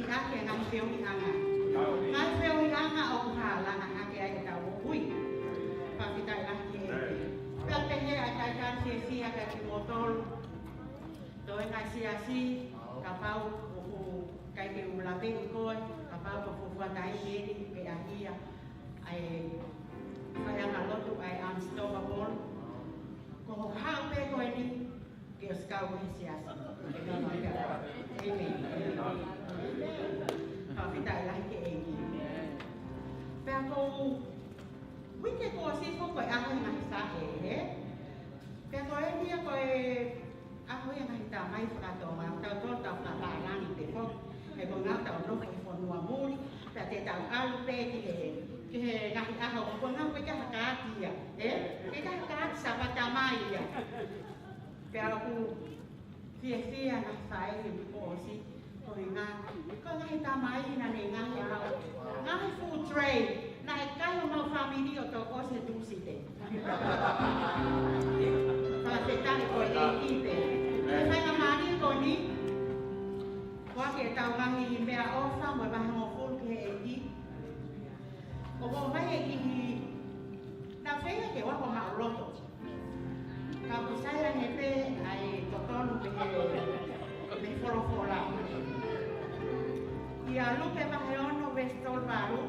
ake ngai feo i anga. Ngai feo i anga o kuhala na ake ai tau ui. Pakitai laki e. Pea pehe a tai kasi e si aka ki motolu. Toi ngai si asi, ka pau o kai ke ulape i koe, ka pau o fufuatai neri pe ahia. Ai whaianga lotu ai unstoppable. Ko hau pe koe ni, ke o skau he si asi. Amen. Pakitai laki e ni. Pea ko wike ko si ko koe aho i ngai sa e. Pea koe ni a koe aho i ngai ta mai whakatonga. Tau tō tau whakarangi te fok. He ko ngā tau noka i whanua muri. Pea te tau alu pe ki he ngahi aho. Ko ngā koe kaha kāti ia. Ke kaha kāti sa wata mai ia. Pea ku fia ngai whae he ko si. Ko ngā. Ko ngahi ta mai ina ne ngahi aho. Ngahi full trade. Na e kai o mau family o tō kose tūsi te. Wha te tane koe e kipe. E whainga mani ko ni. Kua ke tau ngangi i mea ofa mo e mahi ngō fulu ki he e ki. O mo mai e ki hi. Na whainga ke wako mao roto. Ka kusaira he pe ai totonu pe he whorofora. Ia lupe mahi ono westol varu.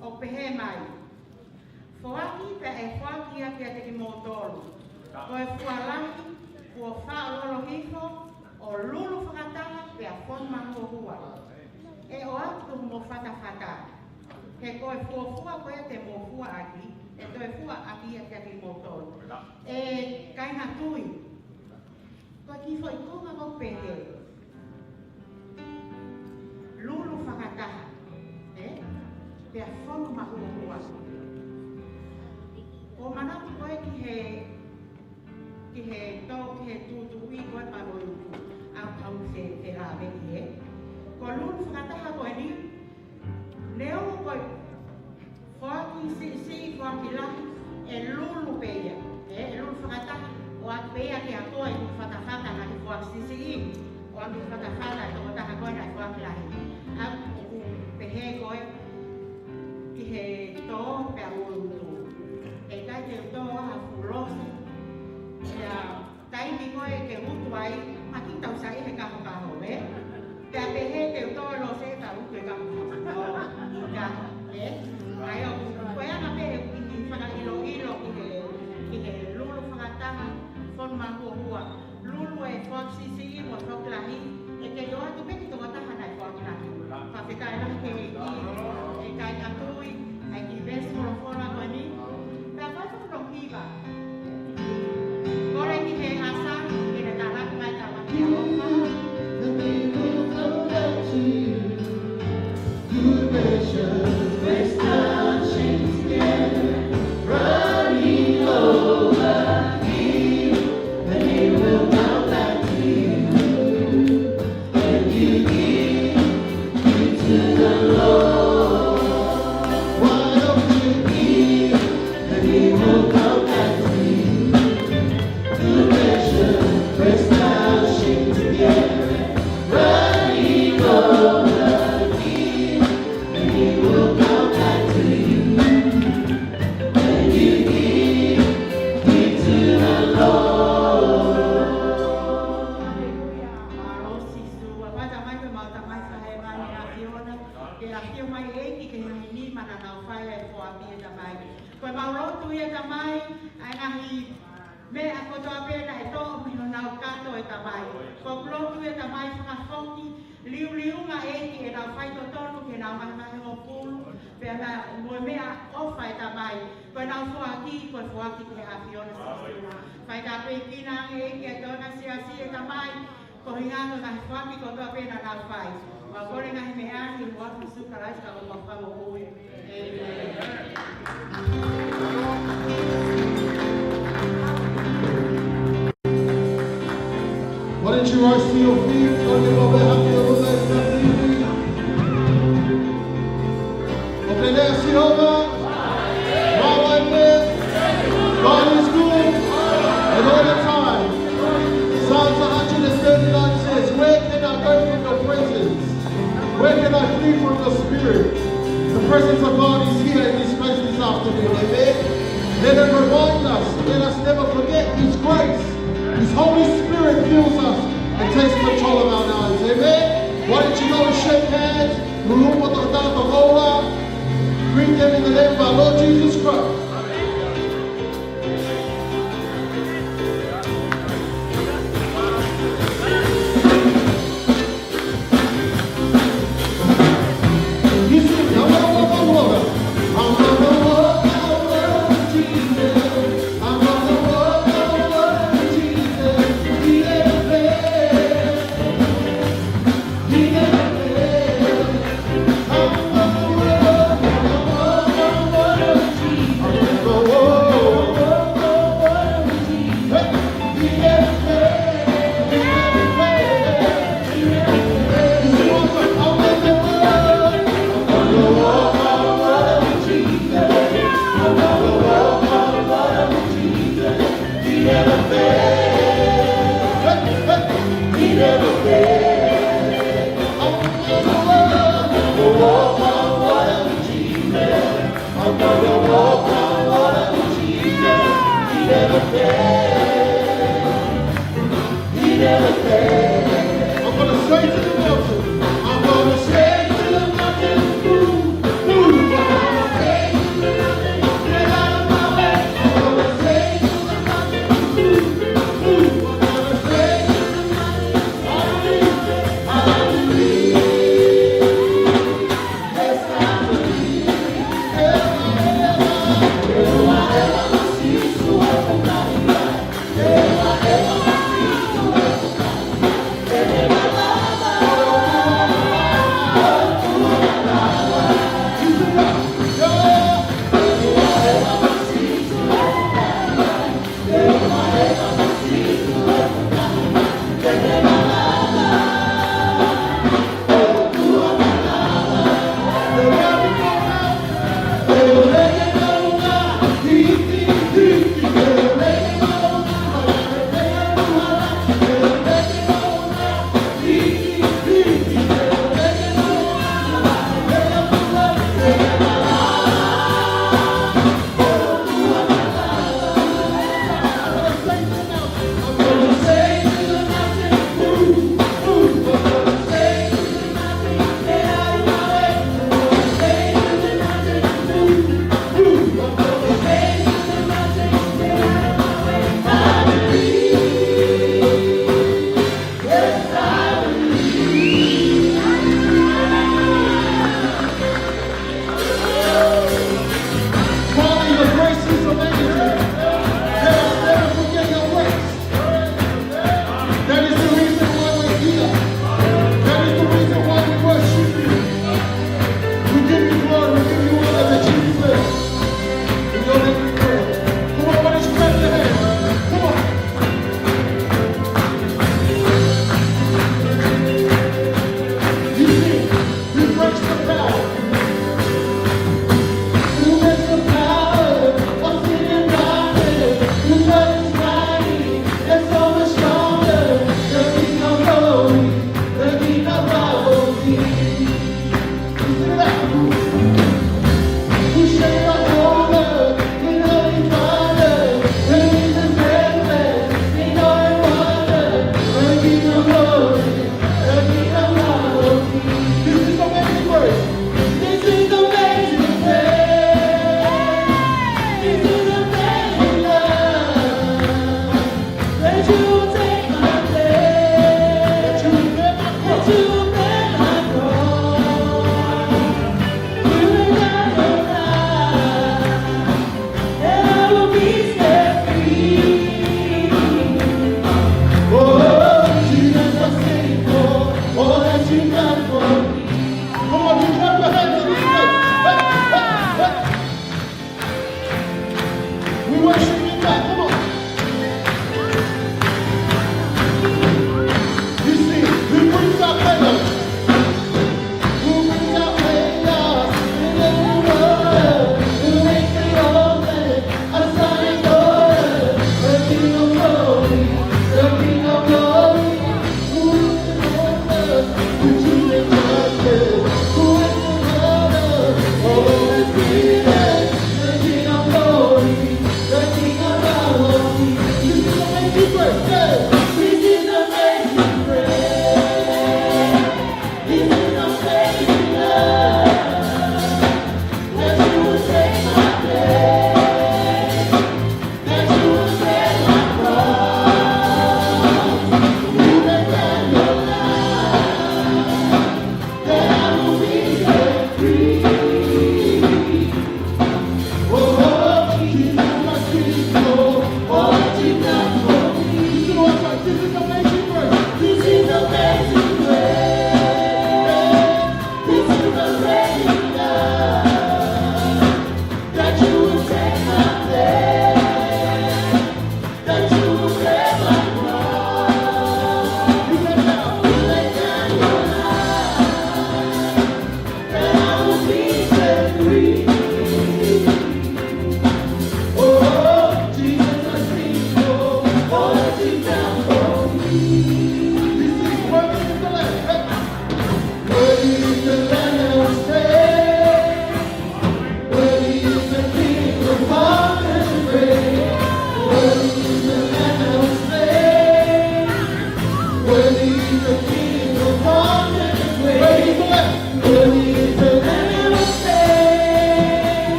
O pehe mai. Whoaki pe e whoaki a kia te ki mōtoro. Ko e whualahi, kua whaololo hifo, o lulu whakatanga pe a whonmango hua. E o atu mo whatawhata. He ko e whuafua koe te mō hua aki, e to e hua aki a kia ki mōtoro. E kaina tui. Ko e kifo i konga mo pehe. Lulu whakataha. Pea whonu mahua. O manatu koe ki he tō, ki he tūtui koe paroi au tau se rawe ki he. Ko lulu whakataha koe ni, leo koe whaki si whaki lahi e lulu peia. E lulu whakataha o atu peia ki a koe i whatawhata na ki whaki si i. O atu whatawhata e toko taha koe na i whaki lahi. Au pehe koe ki he tō pea uru. E kai te tō a fulosi. E a taimi koe ke utu ai, maki tau sai he kaho kaho, Pea pehe te tō lo se ta utu e kaho kaho. Ai o koe ana pehe ki whaka ilo ki he lulu whakataha, whonu mango hua. Lulu e whaksisi i mo whaklahi, e ke yo atu peki tō wataha nai whaklahi. Whawhetai lahi ke e kai atui, ai ki vesi moro koe ni. Pea whaifu no kiwa. Kore ki he asa, ki ne tā raku mai tā waki a ofa. The people come back to you. Good measure, pressed down, shaken together, running over you, and it will come back to you. When you give to the Lord, why don't you give, and He will come back to you. Good measure, pressed down, shaken together, running over you, and He will come back to you. When you give to the Lord. Aleluia. Marosi sua. Wata mai ke mauta mai whahe mani a fiona. Ke a fio mai eiki ke ni mana nau whae e fua pia ta mai. Koe maurotu ia ta mai, ai ngahi me a kotoa pena e tō mino nau kato e ta mai. Ko klotu ia ta mai whakafoki, liu ngā eiki e nau whai totonu ke nau mahi o pulu. Pea na moe mea ofa e ta mai. Koe nau fuaki, koe fuaki ke a fiona sisuna. Whai ta pei kina eiki e tōna siasi e ta mai. Ko hingato ngahi fuaki kotoa pena nau whai. Wa kore ngahi meani, huaku suka raisa o mawhamo hui. Why don't you rise to your feet? Only what we're happy over there. Open Jehovah. My wife lives. God is good. And all the time. Psalms 139 says, where can I go from your presence? Spirit fills us and takes control of our lives. Amen. Why don't you go and shake hands? Greet them in the name of our Lord Jesus Christ.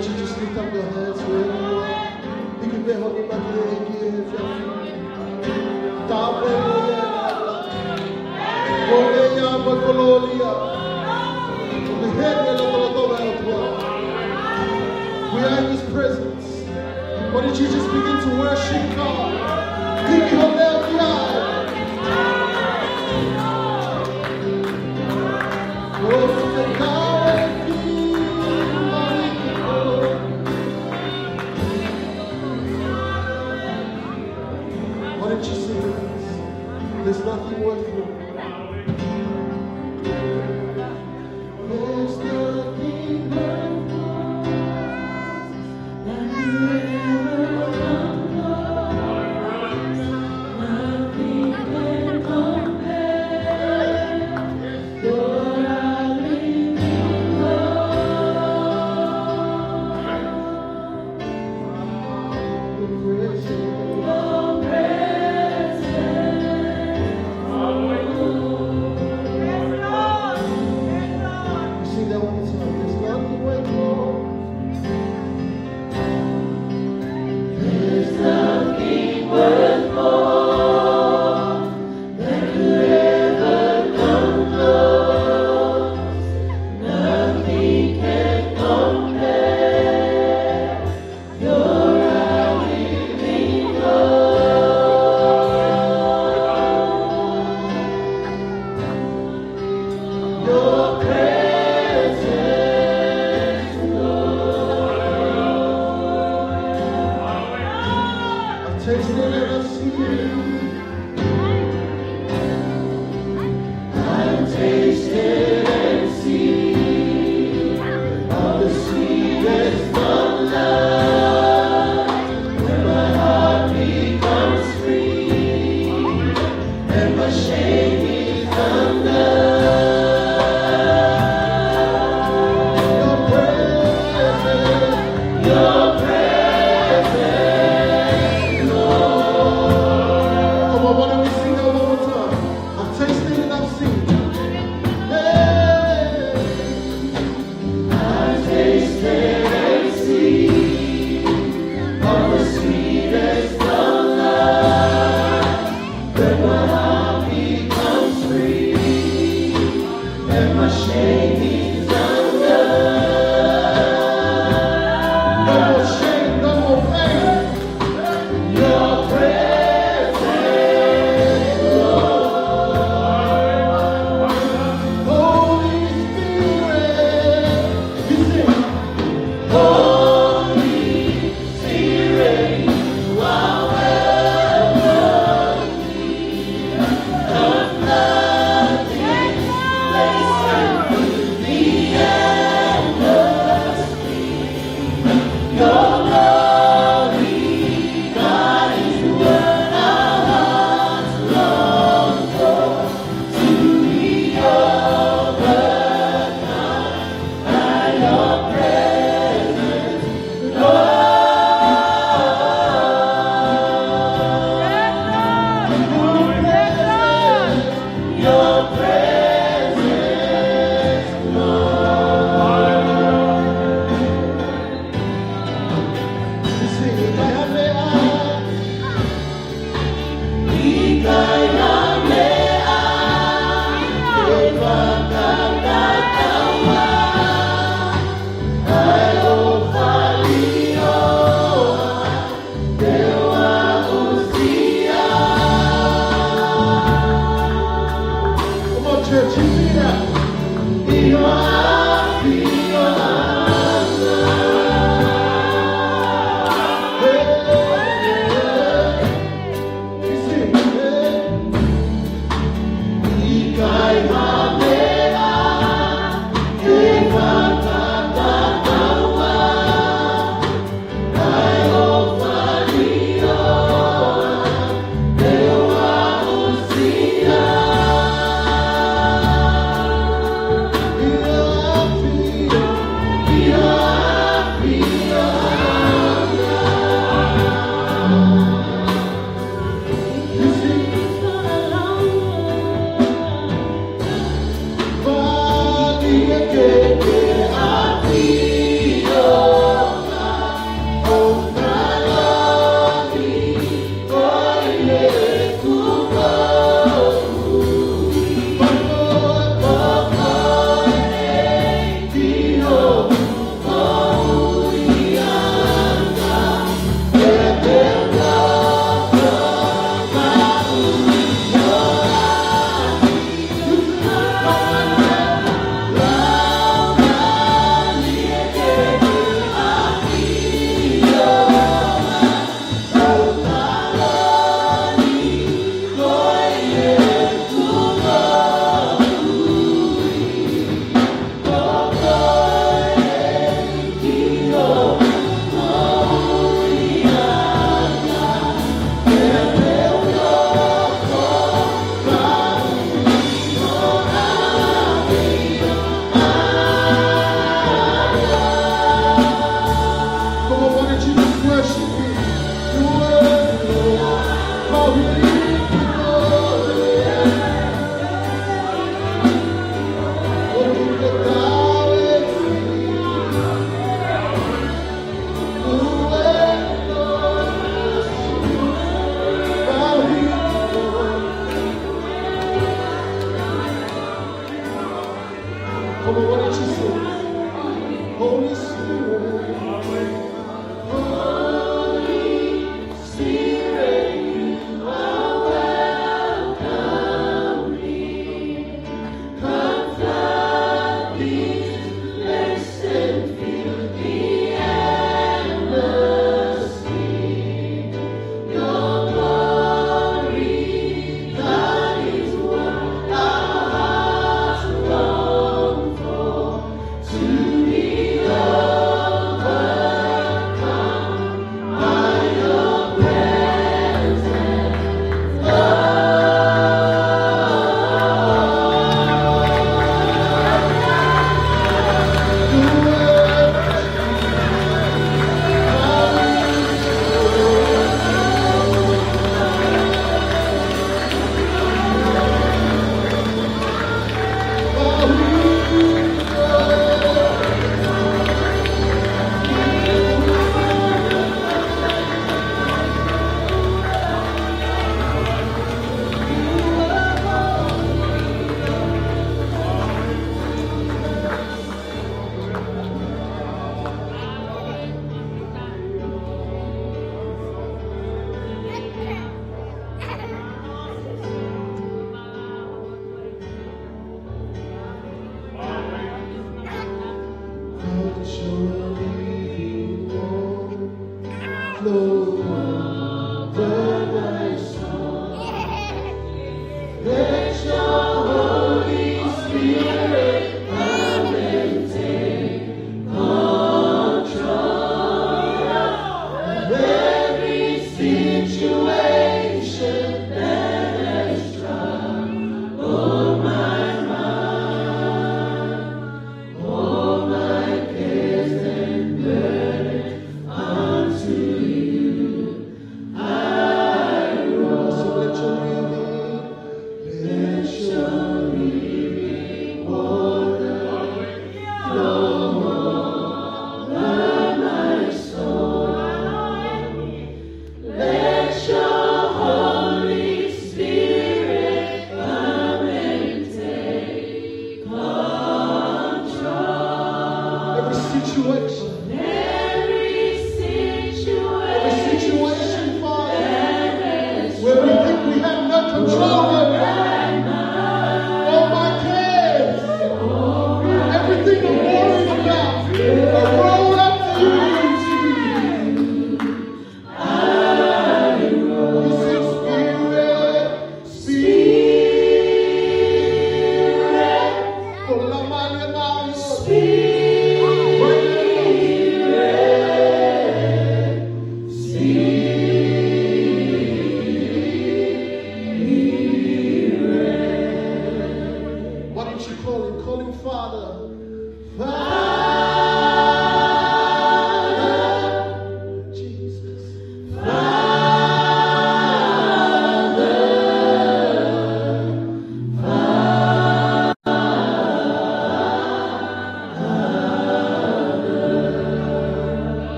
don't you just lift up your hands wherever you are? You can be holding back your head here if you're we are in His presence. Why don't you just begin to worship God? Give me your left eye. Oh, the power of why don't you sing with us? There's nothing worth more. There's nothing worth more than you ever come. Come on, why don't you sing? Holy Spirit.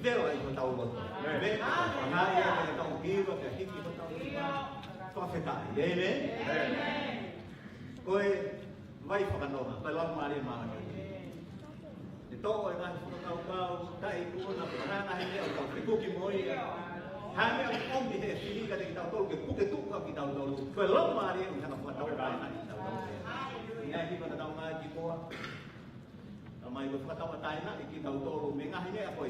veo ai ko tau loto. Me, ngai e tau hiwa, ke hiki ko tau hiwa. Whawhetai, amen? Koe, vai whakanonga, pai lau maari maari. Te tō e ngahi whakakau kau, tai kuona, pēranga he mea o tau Fetu'u ki moi. Hai mea o ombi he whinika te ki tau tolu, ke puke tuka ki tau tolu. Koe lau maari e unhanga whakatau kaina ki tau tolu. Ia ki kona tau ngai ki koa. Mai ko whakatau taina i ki tau tolu, me ngahi mea koe.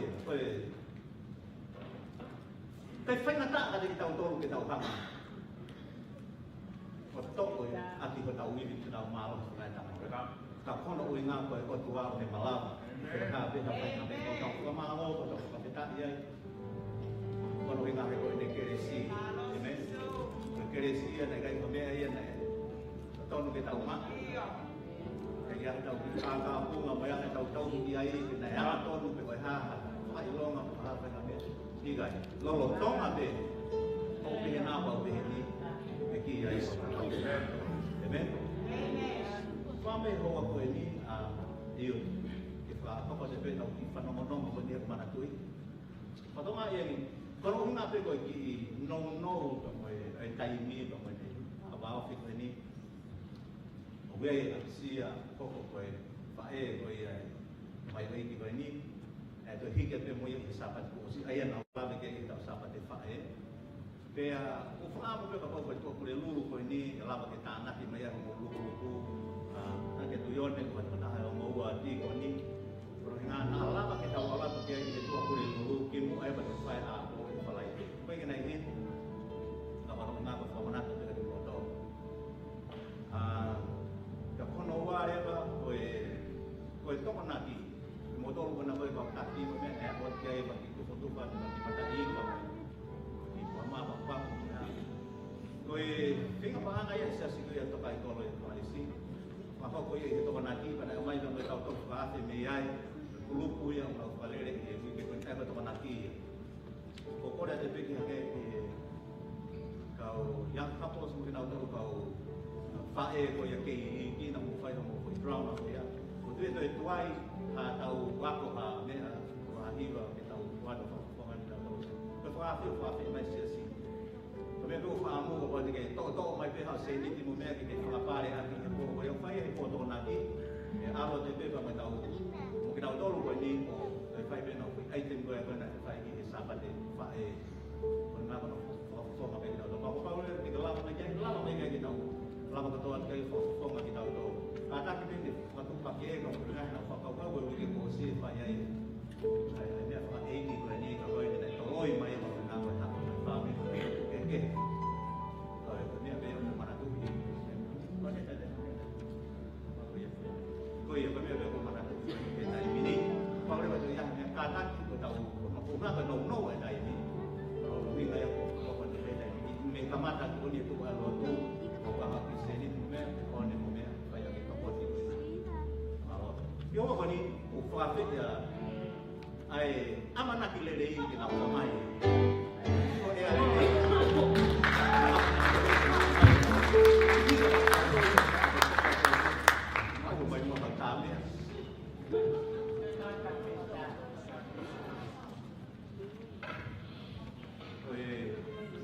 Kai whainga tāka te ki tau tolu ki tau hanga. Ko toko e ati ko tau iwi ki tau mālo ki kai tanga. Ka kono ui ngā koe o tuao me Malanga. Ka pēta whainga me kau kau whamāo, ko tau whakatati ai. Kono ui ngā he koe ne keresi. Ko keresi ia nei kai ko mea ia nei. Ko tonu ke tau mā. Ka ia tau ki kākā punga, mai ane tau tau ki ai, ki nei ara tonu pe koe hāha. Whai longa ko hā whainga me. Igai, lolo tonga pe. O pehe nā pau pehe ni. Ki ai so. Amen. Whame hoa koe ni a iu. Ke whakako te pētau ki whanongononga koe ni e kumana tui. Whatonga ia ni, kono unga pe koe ki nou ka koe ai taimi ka koe ni. A wāwhi koe ni. O wei a sia koko koe whae koe ai mai wei ki koe ni. E to hike pe moia ki sapat ko si aia na wāwe ke i tau sapat e whae. Pea, o whaamu pe ka koe tua kure lulu koe ni, e lava ke tānaki mai aho mo luku. Nā ke tuione ko hata taha o maua ti koe ni. Pero ngā nā lava ke tau alapa ke ai ke tua kure lulu, ki mu ai bata whae a ko e whalai. Koe ke nei he, ka wharo ngā ko whamanata te kati koto. Ka kono wā rewa koe toko nā ki. Ke motoru kana koe kau taki mo mea, e aho te ai waki kufotupa, ki mata ika mo. Mama papu na koe pinga paanga ia sa siku ia tokai tolo ia koalisi maka koe ia toka naki pada umai ka mai tau tau whaate me ai kulupu ia o kau whalere ia wiki koe taipa toka naki ia ko kore te piki hake kau young couples mo kinau tau kau whae koe ia kei ki na mo whai mo koe drown ako ia ko tue toi tuai ha tau wako ha mea ko ha hiwa ke tau wano whakonga ni tau ko whaafio mai sia si Kami tu faham ko pati kay to mai pe ha se ni ti mo me ki ke pare ati ko ko yang fai ko to na ki e aro te pe mai tau mo ki tau tolu ko ni ko fai pe no ai tem ko ya na fai ki sa pa te fai ko na ko ma pe tau to ko pa le ki la ma ke la ma ke ki tau la ma ko to at kai ko ma ki tau to ata ki ni ko tu pa ke ko na na ko ko ko ki ko si fai ai ai me fa ai ki ko ni ko ko ni to oi mai ko na ko ta fa mi ke rồi ni be mo mana tu ni ko ni ta ko ye ko me be ko mana tu ke dai mini ko le ba tu yang ka ta ki ko tau ko na ka no ai dai ni ro ni ga ko ko ni be dai ni me ka mata ko ni tu alo tu ko ka ha ki se ni me ko ni mo me ka ya ki ko ti aro yo ko ni o fa fe ya ai amana ki le dei ki na ko mai ko e ale aku banyak orang tahu ya.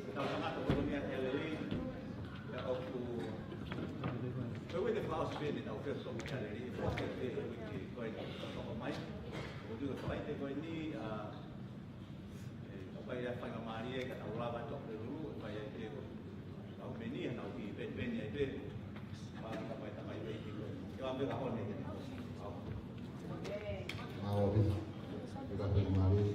Kita sangat berminat LLI. Ya aku. Kau itu kelas B ni tahu first of LLI. First of LLI kau itu sama mai. Kau juga selain itu kau ini apa ya pengamari ya kata ulama tu dulu apa ya itu. Kau ini yang tahu ben ya itu. Tambah itu. Kau ambil kahon ni. Mau bisa kita kembali.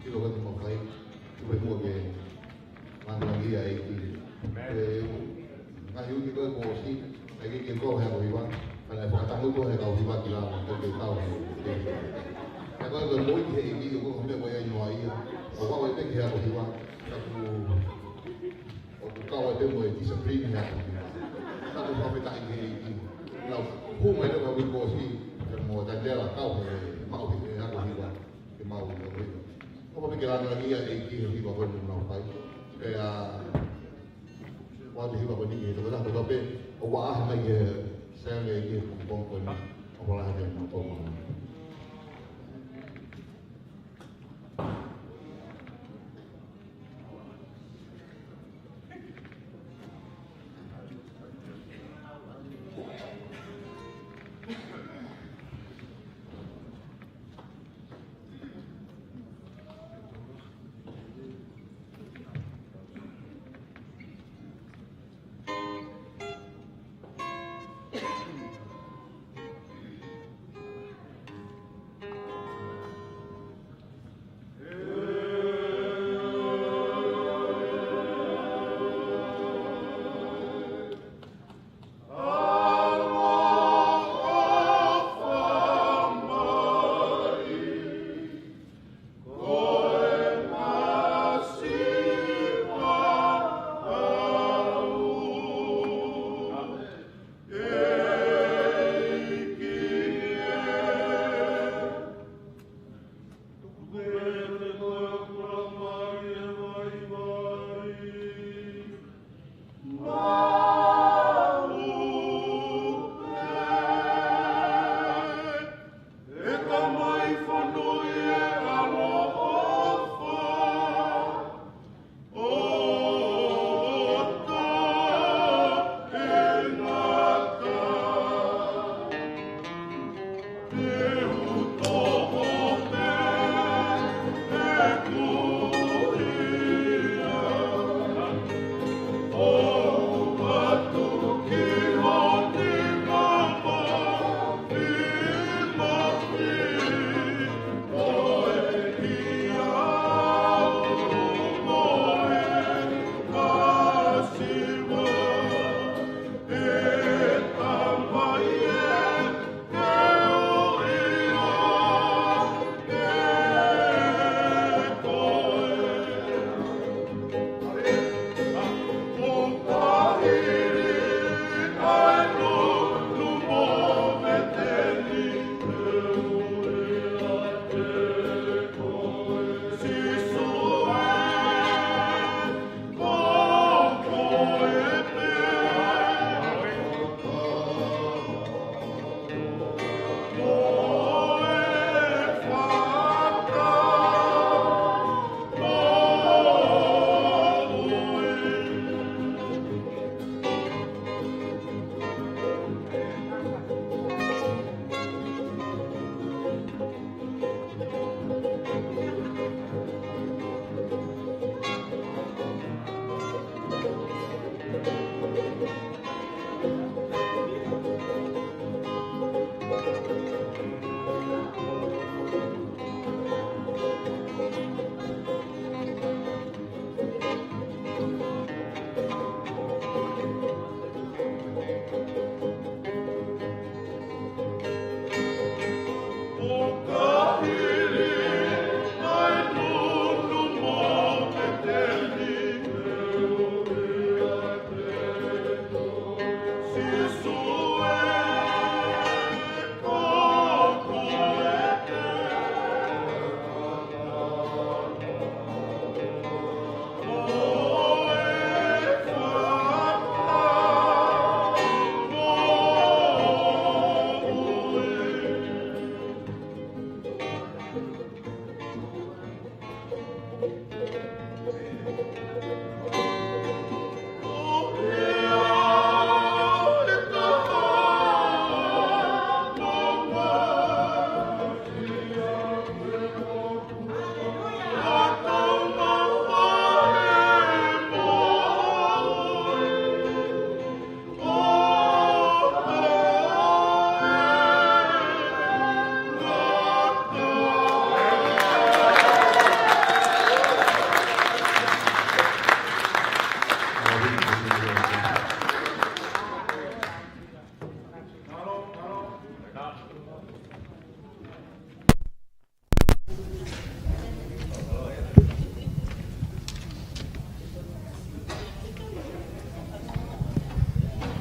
Kita kan mau kali kita buat ke mana lagi ya ini. Ngayu kita mau sih lagi kita kau yang berubah. Kalau kata lu tu yang kau berubah kita kita tahu. Kalau bermoi ini juga kami boleh nyuai. Kalau kita kita berubah, kalau kita boleh disiplin ya. Kalau kami tak ini, kalau pun ada kami boleh semua tanda kau mau kita berubah, mau berubah. Kalau pikiran lagi ya ini kita boleh melakukan. Kayak qua thì bảo đi rồi đó tôi biết ở qua hay cái xe này cái cũng còn ở qua thì cũng còn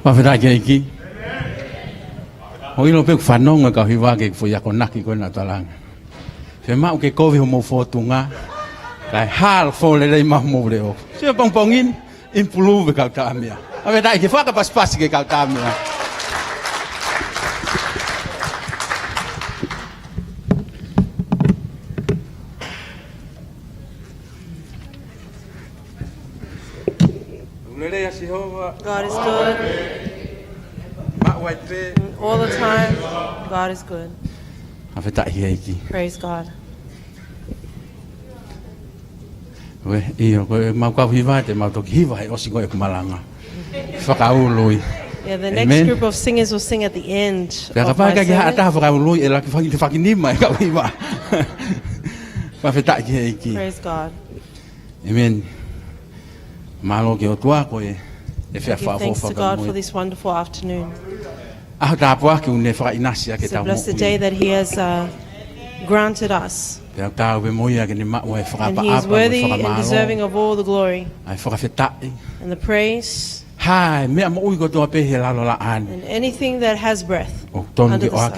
Pawhirakia iki. Hoi lo pe whanonga ka hiwa ke fuya ko naki ko na talanga. Fe mau ke kovi ho mo fotunga. Kai hal fo le le ma mo le o. Se pong pongin improve ka tamia. Ave dai ke faka pas ke ka tamia. God is good. All the time, God is good. Praise God. Yeah, the next group of singers will sing at the end of my sermon. Praise God. Amen. Give thanks to God for this wonderful afternoon. It's a blessed day that He has granted us. And He is worthy and deserving of all the glory and the praise and anything that has breath under the sun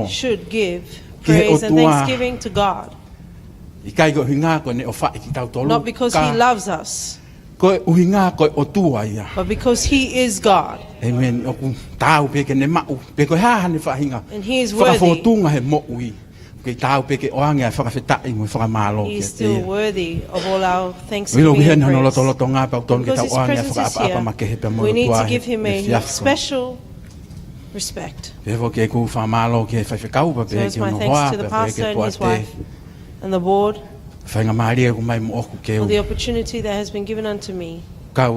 should give praise and thanksgiving to God. Not because He loves us, but because He is God. Amen. And He is worthy. He is still worthy of all our thanksgiving and praise. Because His presence is here, we need to give Him a special respect. So it's my thanks to the pastor and his wife and the board for the opportunity that has been given unto me. That I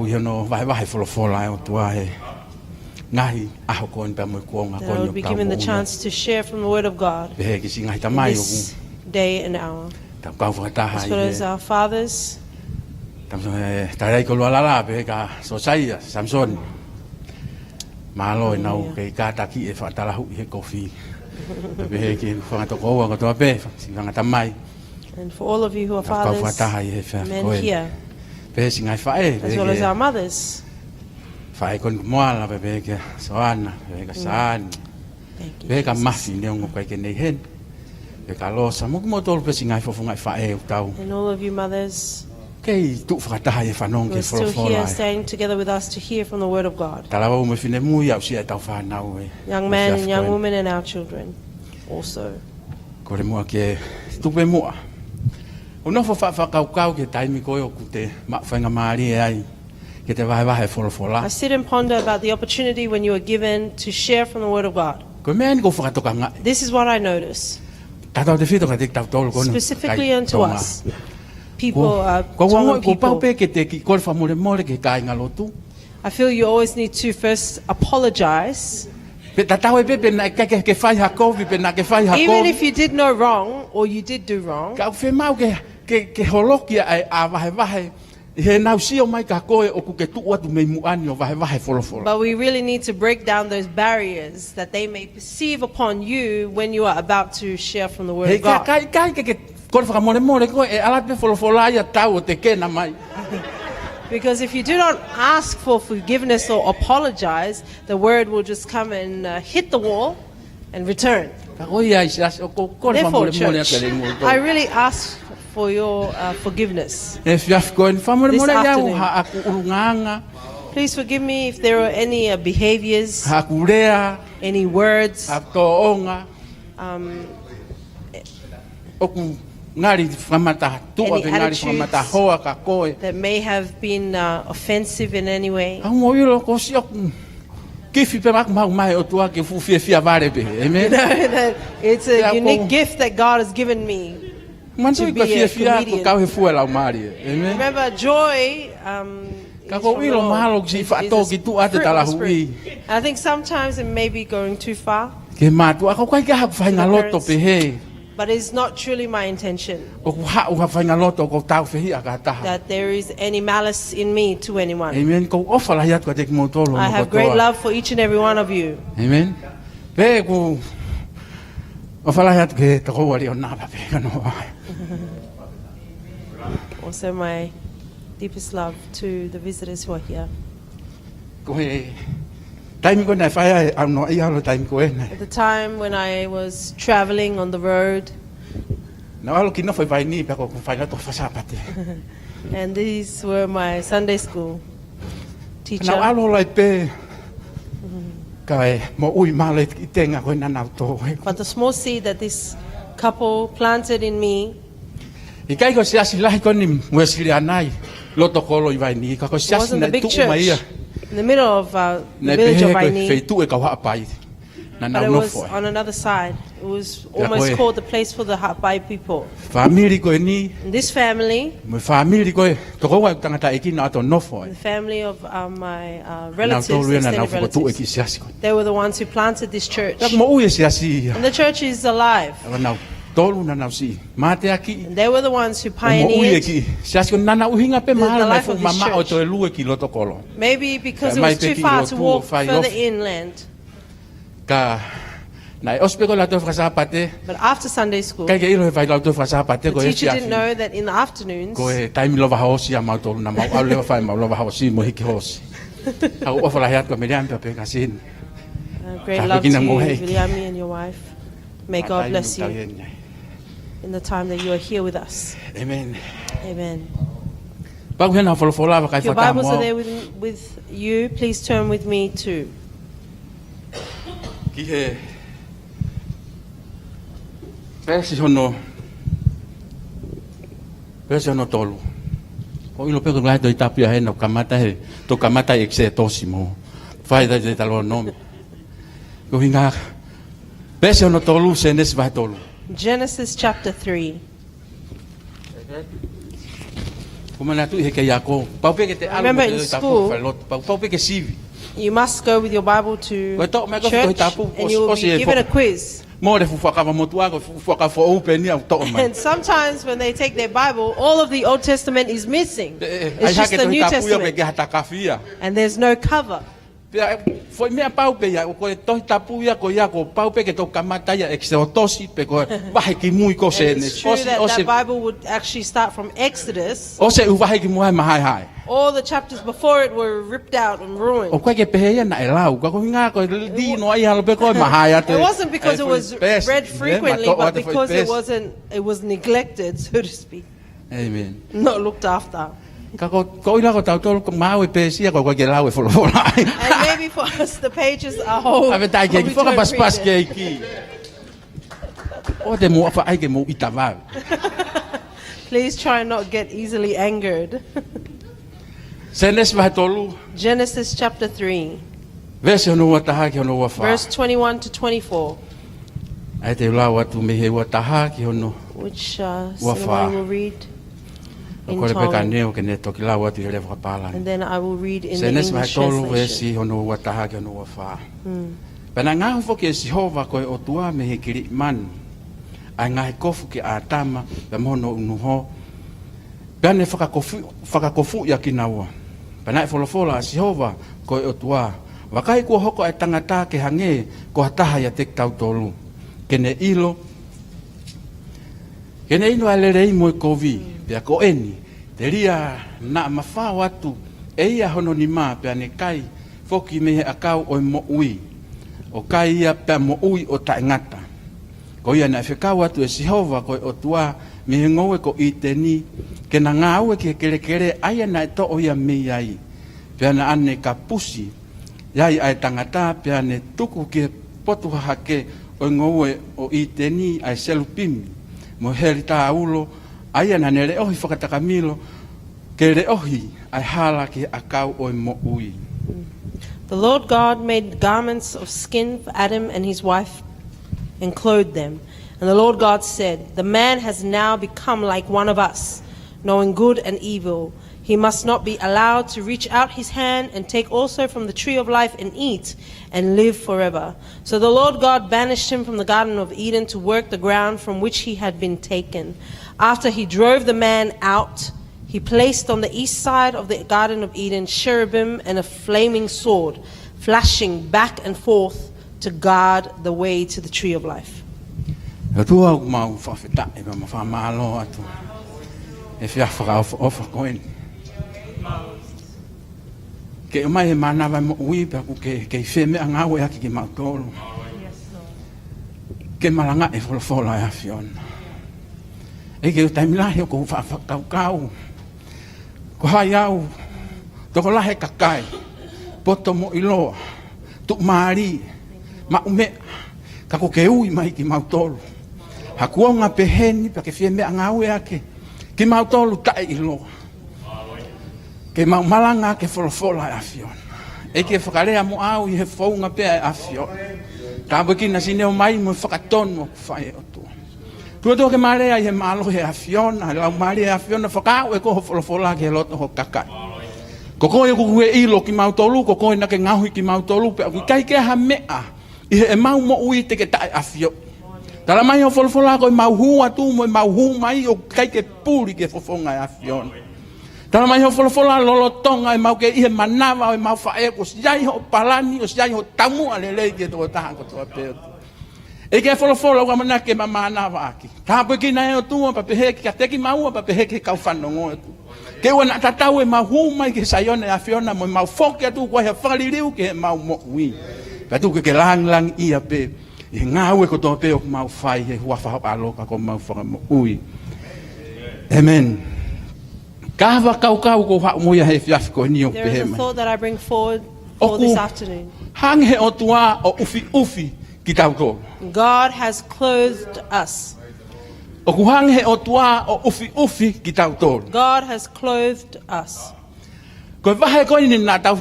would be given the chance to share from the Word of God in this day and hour. As well as our fathers, and for all of you who are fathers, men here, as well as our mothers. Thank you, Jesus. And all of you mothers who are still here standing together with us to hear from the Word of God. Young men and young women and our children also. I sit and ponder about the opportunity when you are given to share from the Word of God. This is what I notice, specifically unto us, people, Tongan people. I feel you always need to first apologize. Even if you did no wrong or you did do wrong, but we really need to break down those barriers that they may perceive upon you when you are about to share from the Word of God. Because if you do not ask for forgiveness or apologize, the Word will just come and hit the wall and return. Therefore, church, I really ask for your forgiveness this afternoon. Please forgive me if there are any behaviors, any words, any attitudes that may have been offensive in any way. It's a unique gift that God has given me to be a comedian. Remember, joy is I think sometimes it may be going too far, but it's not truly my intention that there is any malice in me to anyone. I have great love for each and every one of you. Amen. Also my deepest love to the visitors who are here. At the time when I was traveling on the road, And these were my Sunday school teacher. Nau alo lai pe. Kai mo ui male I tenga koe nanau tō. But the small seed that this couple planted in me, I kai ko siasi lahi ko ni muesili anai. Loto kolo I vai ni. Ka ko it siasi wasn't na the big tu mai ia. church in the middle of the Na village of pehe koe Vaini, Fetu'u ka hapai. Na but nau it was nofo. on another side. It was Ya almost koe. called the place for the Hapai people. Family koe ni. And this family, Mo family koe. Toko wa tangata eki na ato nofo. the family of my Nau relatives, tōru na nau extended whakatu eki relatives, siasi koe. they were the ones who planted this church. Tak mo ui siasi ia. And the church is alive. Awa nau tōru na nau si. Mate aki. And they were the ones who O mo ui pioneered. eki. Siasi koe nana uhinga pe The mahala mai life fu of this mama o church. to e lu eki loto kolo. Maybe because it Mai was too peki far lo to tu walk fai further off. inland. Ka na ospeko la to frasapate. But after Sunday school, Kai ke ilo e vai la to frasapate the ko e teacher siasi. didn't know that in the afternoons, Ko e taimi lova haosi a mau tōru na mau au lewa whai mau lova haosi mo hiki hosi. Au ofa la heat ko me reampe pe kasin. great Ka love to you, hiki na mo hei. Viliami and your wife. May God bless you in the time that you are here with us. Amen. Amen. Pau hena folofola wa kai If your whata Bibles are mo. there with you, please turn with me to Ki he Pesi hono tolu. O ilo peko ngai toi tapia he no kamata he to kamata ekse tosimo. Fai da de talo nome. Ko hinga Pesi hono tolu se nes vai tolu. Genesis chapter 3. Kuma na tu he ke yako. Pau peke te alu Remember in school- Pau peke sivi. You must go with your Bible to Koe tau mea ko church koe tapu, and you will osi be e given fo- a quiz. Mo le fuwaka wa motua ko fuwaka fo upe ni au to mai. And sometimes when they take their Bible, all of the Old Testament is missing. It's just the New tapu ia Testament. ke hata kafia. And there's no cover. Pea foi mea pau pe ia ko to tapu ia ko ia ko pau pe ke to kamata ia exotosi pe ko wahi ki mui ko se And ne. it's true that that Bible would actually start from Exodus. O se u wahi ki muai mahai hai. All the chapters before it were ripped out and ruined. O koe ke pehe ia na e lau. Ko hinga ko di no ai halo pe ko mahai ate. It wasn't because it was read frequently, but because it was neglected, so to speak, Amen. not looked after. Ka ko ila ko tau tolu ko mau e pesia ko ke lau e folofola. And maybe for us, the pages are whole. Ave tai ke but we ki foka don't pas read pas it. ke ki. O te mo fa ai ke mo itava. Please try and not get easily angered. Senes vai tolu. Genesis chapter 3, Verse no wa taha ki no wa fa. verse 21 to 24, Ai te lau atu me he wa taha ki no. which Wafa. Sinamoni will read in Ko le pe ka Tonga, neo ke ne toki lau atu le wa pala. and then I will read in the Senes vai English tolu translation. verse no wa taha ki no wa fa. Pana ngā fo ke Jehova ko o tua me he kiri man. Ai ngā kofu ke a tama pe mono unuho. Pene whakakofu ia ki naua. Pana e wholofola a Jehova ko o tua. Wakai kua hoko e tangata ke hange ko hataha ia tek tau tolu. Kene ilo a lerei mo e kovi. Pea ko eni. Te ria na mawha watu. E ia hono ni mā pea ne kai. Foki me he akau o mo ui. O kai ia pea mo ui o taengata. Ko ia na e whekau atu e Jehova ko o tua. Me he ngoe ko i te ni. Ke na ngā ue ke kere kere aia na e to o ia me iai. Pea na ane ka pusi. Iai ai tangata pea ne tuku ke potu hake o ngoe o i te ni ai selupimi. Mo heri tā ulo aia na ne re ohi whakatakamilo. Ke re ohi ai hala ke akau o mo ui. The Lord God made garments of skin for Adam and his wife and clothed them. And the Lord God said, "The man has now become like one of us, knowing good and evil. He must not be allowed to reach out his hand and take also from the tree of life and eat and live forever." So the Lord God banished him from the Garden of Eden to work the ground from which he had been taken. After he drove the man out, he placed on the east side of the Garden of Eden cherubim and a flaming sword, flashing back and forth to guard the way to the tree of life. E tua o mau whawhita e ma whamalo atu. E whiawhaka ofa koeni. Ke umai e manawa mo ui pa ku ke wheme a ngā ue aki ki mautoro. Ke malanga e wholofola e awhiona. E ke utaimilahi o kou whawhakau kau. Ko hai au, toko lahe kakai, poto mo iloa, tu maari, ma ume, kako ke ui mai ki mautolu. Hakua ngā peheni pa ke fie mea ngau e ake, ki mautolu tae iloa. Ke mau malanga ke folofola e afiona. E ke whakarea mo au i he whaunga pea e afiona. Ka wiki na sineo mai mo whakatono ku whae o tua. Tua toa ke marea i he malo he afiona, lau marea e afiona whakao e koho folofola ke he loto ho kakai. Ko koe kuku e ilo ki mautolu, ko koe na ke ngahui ki mautolu, pe aki kai ke ha mea, i he e mau mo ui te ke tae afio. Tala mai o folofola ko i mau hua tu mo i mau hu mai o kai ke puri ke fofonga e afiona. Tala mai ho folofola lolo tonga i mau ke i he manawa o i mau whae ko siai ho palani o siai ho tamu ale lei ke tō taha ko tō peo. E ke folofola ua mana ke mamanawa aki. Tāpoi ki na e o tua pa pehe ki ka teki maua pa pehe ki kau whanongo e tu. Ke ua na tatau e mau hu mai ke saione a fiona mo i mau foki atu kua he whaliriu ke he mau mo ui. Pa tu ke lang ia pe. I ngā ue ko tō peo ku mau whai he hua whahau aloka ko mau whaka mo ui. Amen. Kawa kau ko hau moia he fiafi ko ni o There is pehe a mai. thought that I bring forward for this afternoon. Hang he o tua o ufi ki tau tō. God has clothed us. O ku hang he o tua o ufi ki tau tō. God has clothed us. Ko vahe ko ni na tau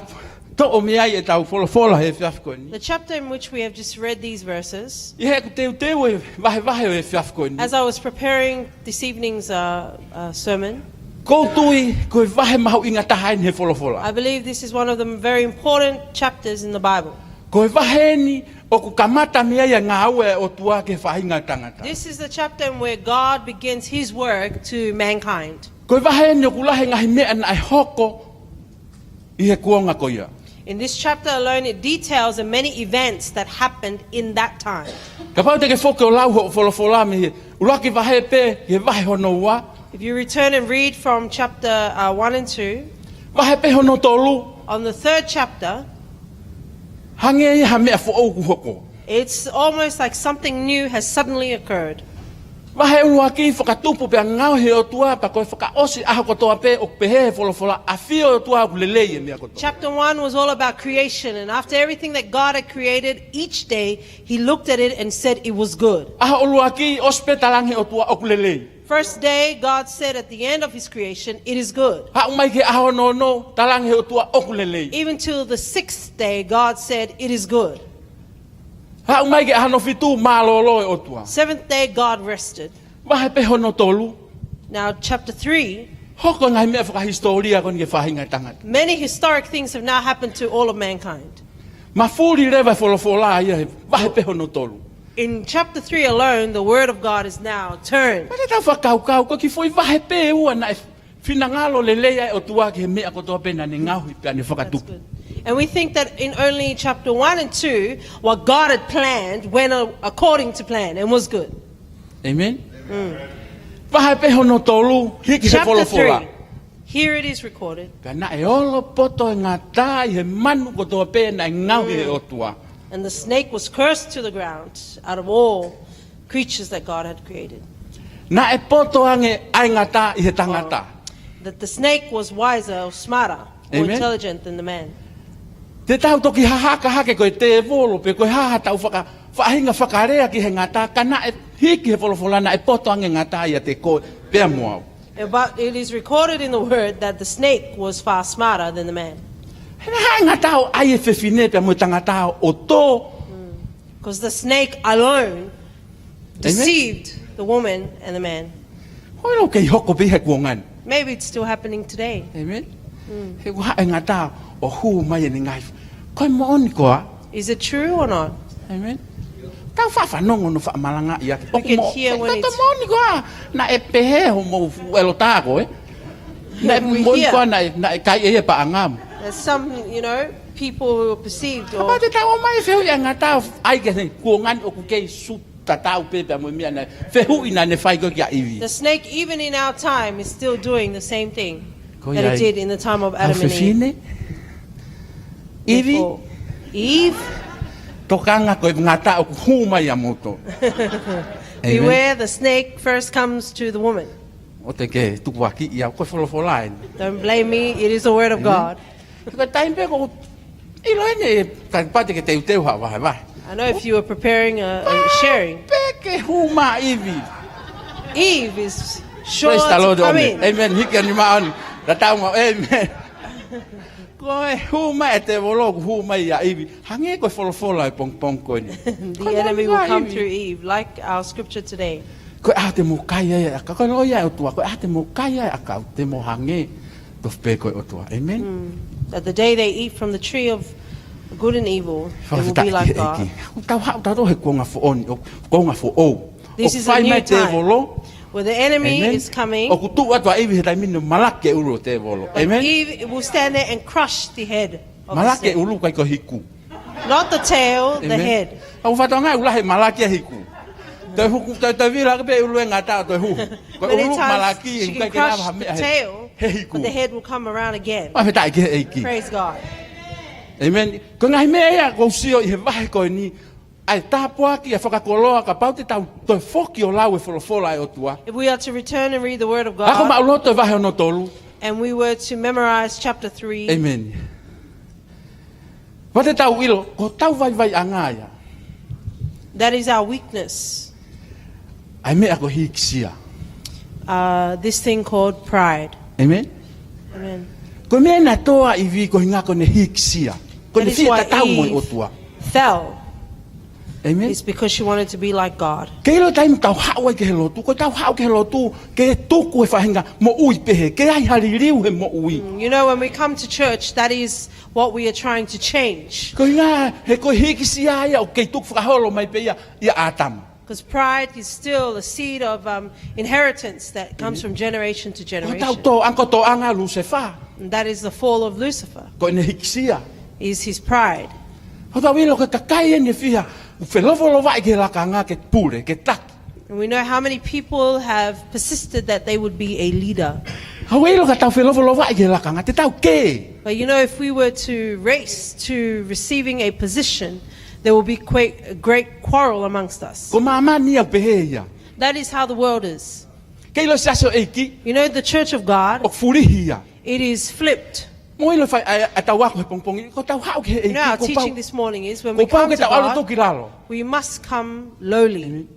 to o mea i e tau fola he fiafi ko ni. The chapter in which we have just read these verses, I he ku teu e vahe o he fiafi ko ni. as I was preparing this evening's sermon, Ko tui ko vahe mahu inga taha ni he fola. I believe this is one of the very important chapters in the Bible. Ko vahe ni o ku kamata mea i ngā ue o tua ke whahinga tangata. This is the chapter in where God begins his work to mankind. Ko vahe ni o ku lahe ngahi mea na e hoko i he kuonga ko ia. In this chapter alone, it details the many events that happened in that time. Ka pau te ke whoke o lau ho fola me he. Uraki vahe pe he vahe hono ua. If you return and read from chapter 1 and 2, Vahe pe hono tolu. on the third chapter, Hange i ha mea fo au ku hoko. it's almost like something new has suddenly occurred. Vahe ulua ki whakatupu pe ngau he o tua pa koe whakaosi aho ko toa pe o pehe he fola a fio o tua ku lelei e mea ko toa. Chapter 1 was all about creation, and after everything that God had created, each day he looked at it and said it was good. Aho ulua ki ospe talangi o tua o ku lelei. First day, God said at the end of his creation, it is good. Ha umai ke aho no talangi o tua o ku lelei. Even till the sixth day, God said, it is good. Ha umai ke aho no fitu malolo e o tua. Seventh day, God rested. Vahe pe hono tolu. Now, chapter 3, Hoko ngai mea whakahistoria kon ke whahinga tangata. many historic things have now happened to all of mankind. Ma furi rewa fola ia he vahe pe hono tolu. In chapter 3 alone, the word of God is now turned. Ma te tau whakau ko ki foi vahe pe ua na e finangalo lelei ai o tua ke he mea ko toa pena ne ngauhi pe ane That's whakatupu. good. And we think that in only chapter 1 and 2, what God had planned went according to plan and was good. Amen. Vahe pe hono tolu hiki he Chapter 3, fola. here it is recorded. Ka na e olo poto e ngā tā i he manu ko toa pena e ngauhi e o tua. And the snake was cursed to the ground out of all creatures that God had created. Na e poto ange ai ngā tā i he tangata. That the snake was wiser or smarter or Amen. intelligent than the man. Te tau toki hahaka hake koe te volo pe koe haha tau whahinga whakarea ki he ngā tā. Ka na e hiki he folofola na e poto ange ngā tā i a te koe pea moau. But it is recorded in the word that the snake was far smarter than the man. Hena hae ngā tā o ai e whewhine pea mo tangata o tō. Because the snake alone deceived the woman and the man. Hoi no kei hoko pe he kuongan. Maybe it's still happening today. Amen. He waha e ngā tā o hu mai e ni ngai. Koe mo oni koa. Is it true or not? Amen. Tau whawhanongo no whaamalanga i ake. We can hear when Tata it's- mo oni koa. Na e pehe ho mo elo tā koe. Na e We mo hear. koa na e kai e pa angamu. There's some, people who are perceived or Apa te tau mai wheu ia ngā tau ai ke ne kuongani o ku kei suta tau pepe mo mea nei whehu ina ne whai ko kia iwi. the snake, even in our time, is still doing the same thing Ko that ia it i- did in the time of Au Adam and Eve. whiwhine. Iwi, Therefore, Eve, tokanga koe ngā tau ku hu mai a moto. Amen. beware the snake first comes to the woman. O te ke tuku aki ia ko wholawhola e. Don't blame me, it is the word of God. Ko taim pe ko ilo ene ka pate ke te uteu ha wa wa. I know if you were preparing a sharing, Pe ke huma ivi. Eve is sure Praise the to Lord. come Amen. in. Amen. Hiki ni maon. Da tau ma amen. Ko e huma e te volo huma ia ivi. Hange ko wholawhola e pong ko ni. The enemy will come through Eve, like our scripture today. Ko a te mo kai ai ka ko no ia o tua ko a te mo kai ai ka te mo hange to pe ko o tua. Amen. That the day they eat from the tree of good and evil, they will be like God. Tau he konga fo on, konga fo o. This is a new time where the enemy Amen. is coming. O kutu atua iwi he taimino malake ulu te volo. But Amen. Eve will stand there and crush the head of the Malake snake. ulu kai ko hiku. Not the tail, the Amen. head. Au fatonga ula he malake hiku. Te huku te vira ke ulu ngata to hu. Ko Many ulu times malaki she kai can ke na crush ha the me tail, he hiku. but the head will come around again. Ma feta ke eiki. Praise God. Amen. Ko ngai mea ko sio i he vahe ko ni ai tapoa ki e whakakoloa ka pau te tau toi whoki o lau e wholofola e o tua. If we are to return and read the word of Ako God, mauloto e vahe ono tolu. and we were to memorize chapter 3, Amen. Wate tau ilo, ko tau vai vai angaya. that is our weakness. Ai mea ko hiksia. This thing called pride. Amen. Amen. Ko mea na toa i vi ko hinga ko ne hiksia. Ko That ne is fia why ta tau mo o Eve tua. fell. Amen. It's because she wanted to be like God. Ke ilo taim tau hau ai ke he lotu, ko tau hau ke he lotu, ke tuku e whahinga mo ui pehe, ke ai haririu he mo ui. You know, when we come to church, that is what we are trying to change. Ko hinga he ko hiksia ia o ke tuku whakaholo mai pe ia atam. Because pride is still a seed of inheritance that comes from generation to Ko tau generation. to anko to anga Lucifer, And that is the fall of Lucifer, ko ne hiksia. is his pride. Ko tau ilo ke kakai e ne fia, u whelovolova i ke lakanga ke pure, ke taki. And we know how many people have persisted that they would be a leader. Hau ilo ka tau whelovolova i ke lakanga, te tau ke. But you know, if we were to race to receiving a position, there will be quite a great quarrel amongst us. Ko mama ni au pehe ia. That is how the world is. Ke ilo saso eiki, You know, the church of God, o furihi ia. it is flipped. Mo ilo fai a tau wako he pongpongi, ko tau hau ke he You know, our eiki, ko teaching pau. this morning is when Ko we pau come ke to tau alo God, toki lalo. we must come lowly.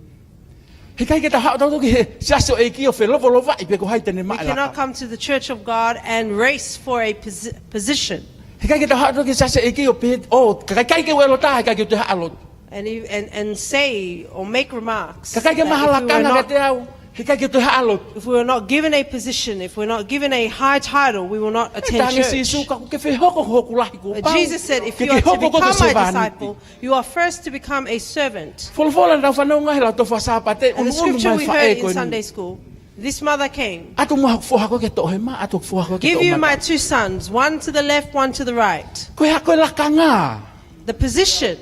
He kai ke tau hau tau toki he saso eiki o whelovolova i pe ko hai tene We mai cannot laka. come to the church of God and race for a position He kai ke tau hau toki saso eiki o pe, o, kai ke welo ta, kai ke te haalo. and say or make remarks. Ka kai ke that mahalakanga ke te au, he kai ke te haalo. if we are not given a position, if we're not given a high title, we will not attend Tangi si church. suka ke fe hoko hoko lahi ko But pau. Jesus said, if Ke you ke are to hoko ko te become my sevaniti. disciple, you are first to become a servant. Folfola na whanau ngai la to whasapate, And the unu scripture mai we whae heard ko in ni. Sunday school, this mother came, Atu mo fuha ko ke to he ma, atu fuha ko ke give to you ma. my two sons, one to the left, one to the right. Ko ha ko la kanga. The position,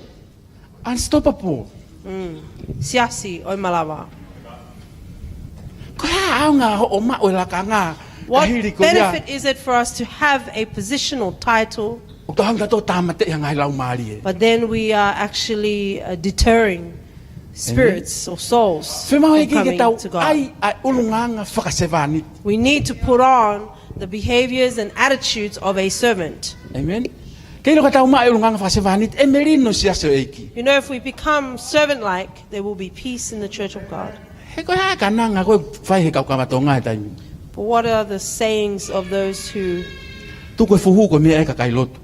Unstoppable. siasi o malawa. Ko ha au nga o ma o la kanga. What Kahiri ko ia. benefit is it for us to have a positional title, O to hanga to tamate yang ai lau mari e. but then we are actually deterring spirits or souls Fe mau e from ki ke coming tau to God? ai ai ulunganga whakasevani. We need to put on the behaviors and attitudes of a servant. Amen. Kei lo ka tau ma ulunganga whakasevani e merino sia so eiki. You know, if we become servant-like, there will be peace in the church of God. He ko ha kananga ko fai he kau kamatonga e taimi. But what are the sayings of those who Tu ko fuhu ko me e ka kai lotu.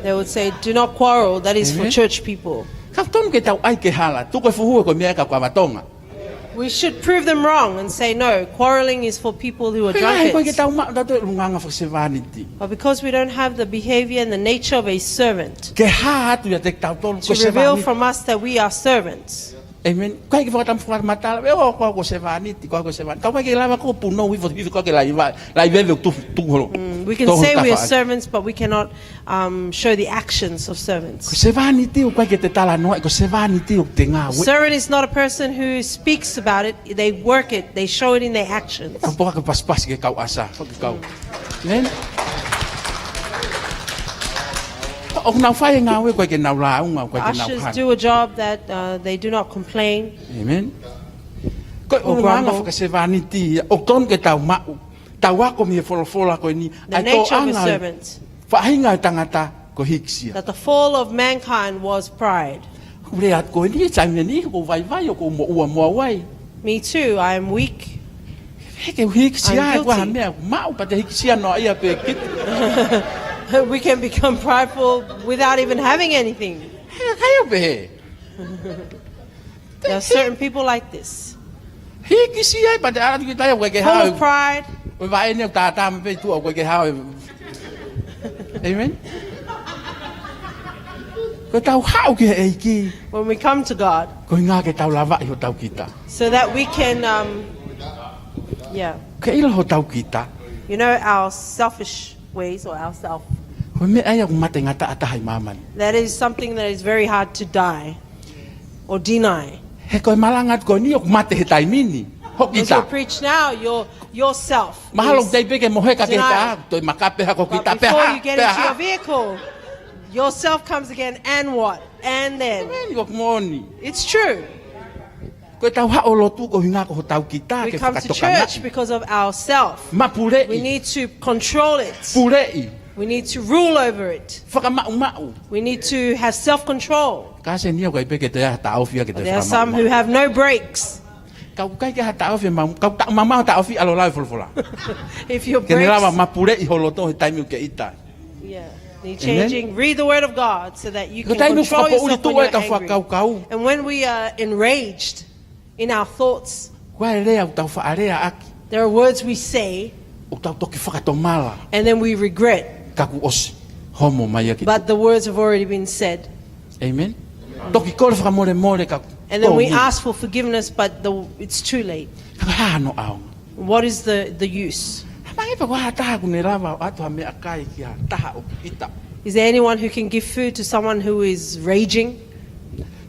they would say, do not quarrel, that is for Amen. church people. Ka tonu ke tau ai ke hala. Tu ko fuhu ko me e ka kamatonga. We should prove them wrong and say, no, quarreling is for people who are Ai ko ke drunkards. tau ma da to ulunganga whakasevani ti. But because we don't have the behavior and the nature of a servant, Ke ha atu ya te tau tolu ko to reveal sevani. from us that we are servants. Amen. Kai ke whakatam whakamatala, e o ko sevani ti ko sevani. Ka ke lava ko puno wi fo ko ke lai veve tu holo. We can say we are servants, but we cannot show the actions of servants. Ko sevani ti o kai ke te tala no ko sevani ti o te nga. Servant is not a person who speaks about it, they work it, they show it in their actions. Ko poka ke pas ke kau asa, ko ke kau. Amen. O na fai nga we ko ke na la unga ko ke na Ushers ha. do a job that they do not complain. Amen. Ko or o manga grumble. whakasevaniti, o ton ke tau mau, tau ako mi e wholofola koe ni, The ai tō nature of a anga servant, whahinga e tangata ko hiksia. that the fall of mankind was pride. Ure at koe ni, tai me ni, ko vai vai, o ko mo ua mua wai. Me too, I am weak. Heke hiksia, I'm e kua guilty. mea, mau pa te hiksia no ia pe kit. We can become prideful without even having anything. Hea kai o pe he. There are certain people like this, Hikisia, pa te ara ki tai o koe ke full hao. of pride. O vai ne o tātā me pe tu o koe ke hao. Amen. Ko tau hao ki e ki, When we come to God, ko ngā ke tau lava i ho tau kita. so that we can, Ke ilo ho tau kita. our selfish ways or ourself. Ko me ai o mate ngata atahai maman. That is something that is very hard to die or deny. He koe malangat ko ni o mate he taimini. Ho As you kita. preach now, yourself. Mahalo is- dai peke mo he ka ke Deny. ka. Toi makape ha ko But kita pe before ha. you get into your vehicle, yourself comes again, and what? And then. Ni ko moni. It's true. Ko tau ha o lotu ko hinga ko ho tau kita We ke come to whakatoka church ngai. because of ourself. Ma pure We i. need to control it. Pure i. We need to rule over it. Whakamau mau. We need to have self-control. Ka se ni o kai peke te ha ta ofia ke te There are whakamau some mau. who have no brakes. Kau kai ke ha ta ofia mau. Kau ta mama ta ofia alo lai folfola. If your Ke ne lava brakes, ma pure i ho loto he taimi ke ita. need changing. Read the Word of God so that you Ko can taimi control whakapo uri yourself tu when e ka you're whakau angry. kau. And when we are enraged in our thoughts, Kwa e rea o tau whaarea aki. there are words we say O tau toki whakatomala. and then we regret, Kaku osi. Homo mai aki. but the words have already been said. Amen. Toki kore whakamore more kaku. And then we Tongi. ask for forgiveness, but it's too late. Kaku hano au. What is the use? Mangi pa kwa taha kune rava o atu ha mea kai ki ha taha o ita. Is there anyone who can give food to someone who is raging?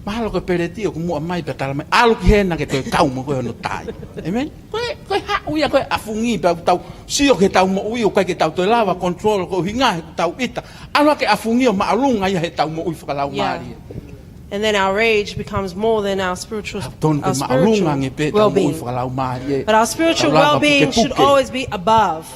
Mahalo ko pereti o kumua mai pa tala mai. Alu ki hena ke toi kau mo koe hono tai. Amen. Koe ha uia koe afungi pa tau sio ke tau mo ui o kai ke tau toi lava control ko hinga he tau ita. Alu ke afungi o maalunga ia he tau mo ui whakalau Yeah. mari. And then our rage becomes more than our spiritual, Ton ke our maalunga nge pe spiritual tau mo ui well-being. whakalau mari. But our spiritual Tau lava well-being puke should puke. always be above.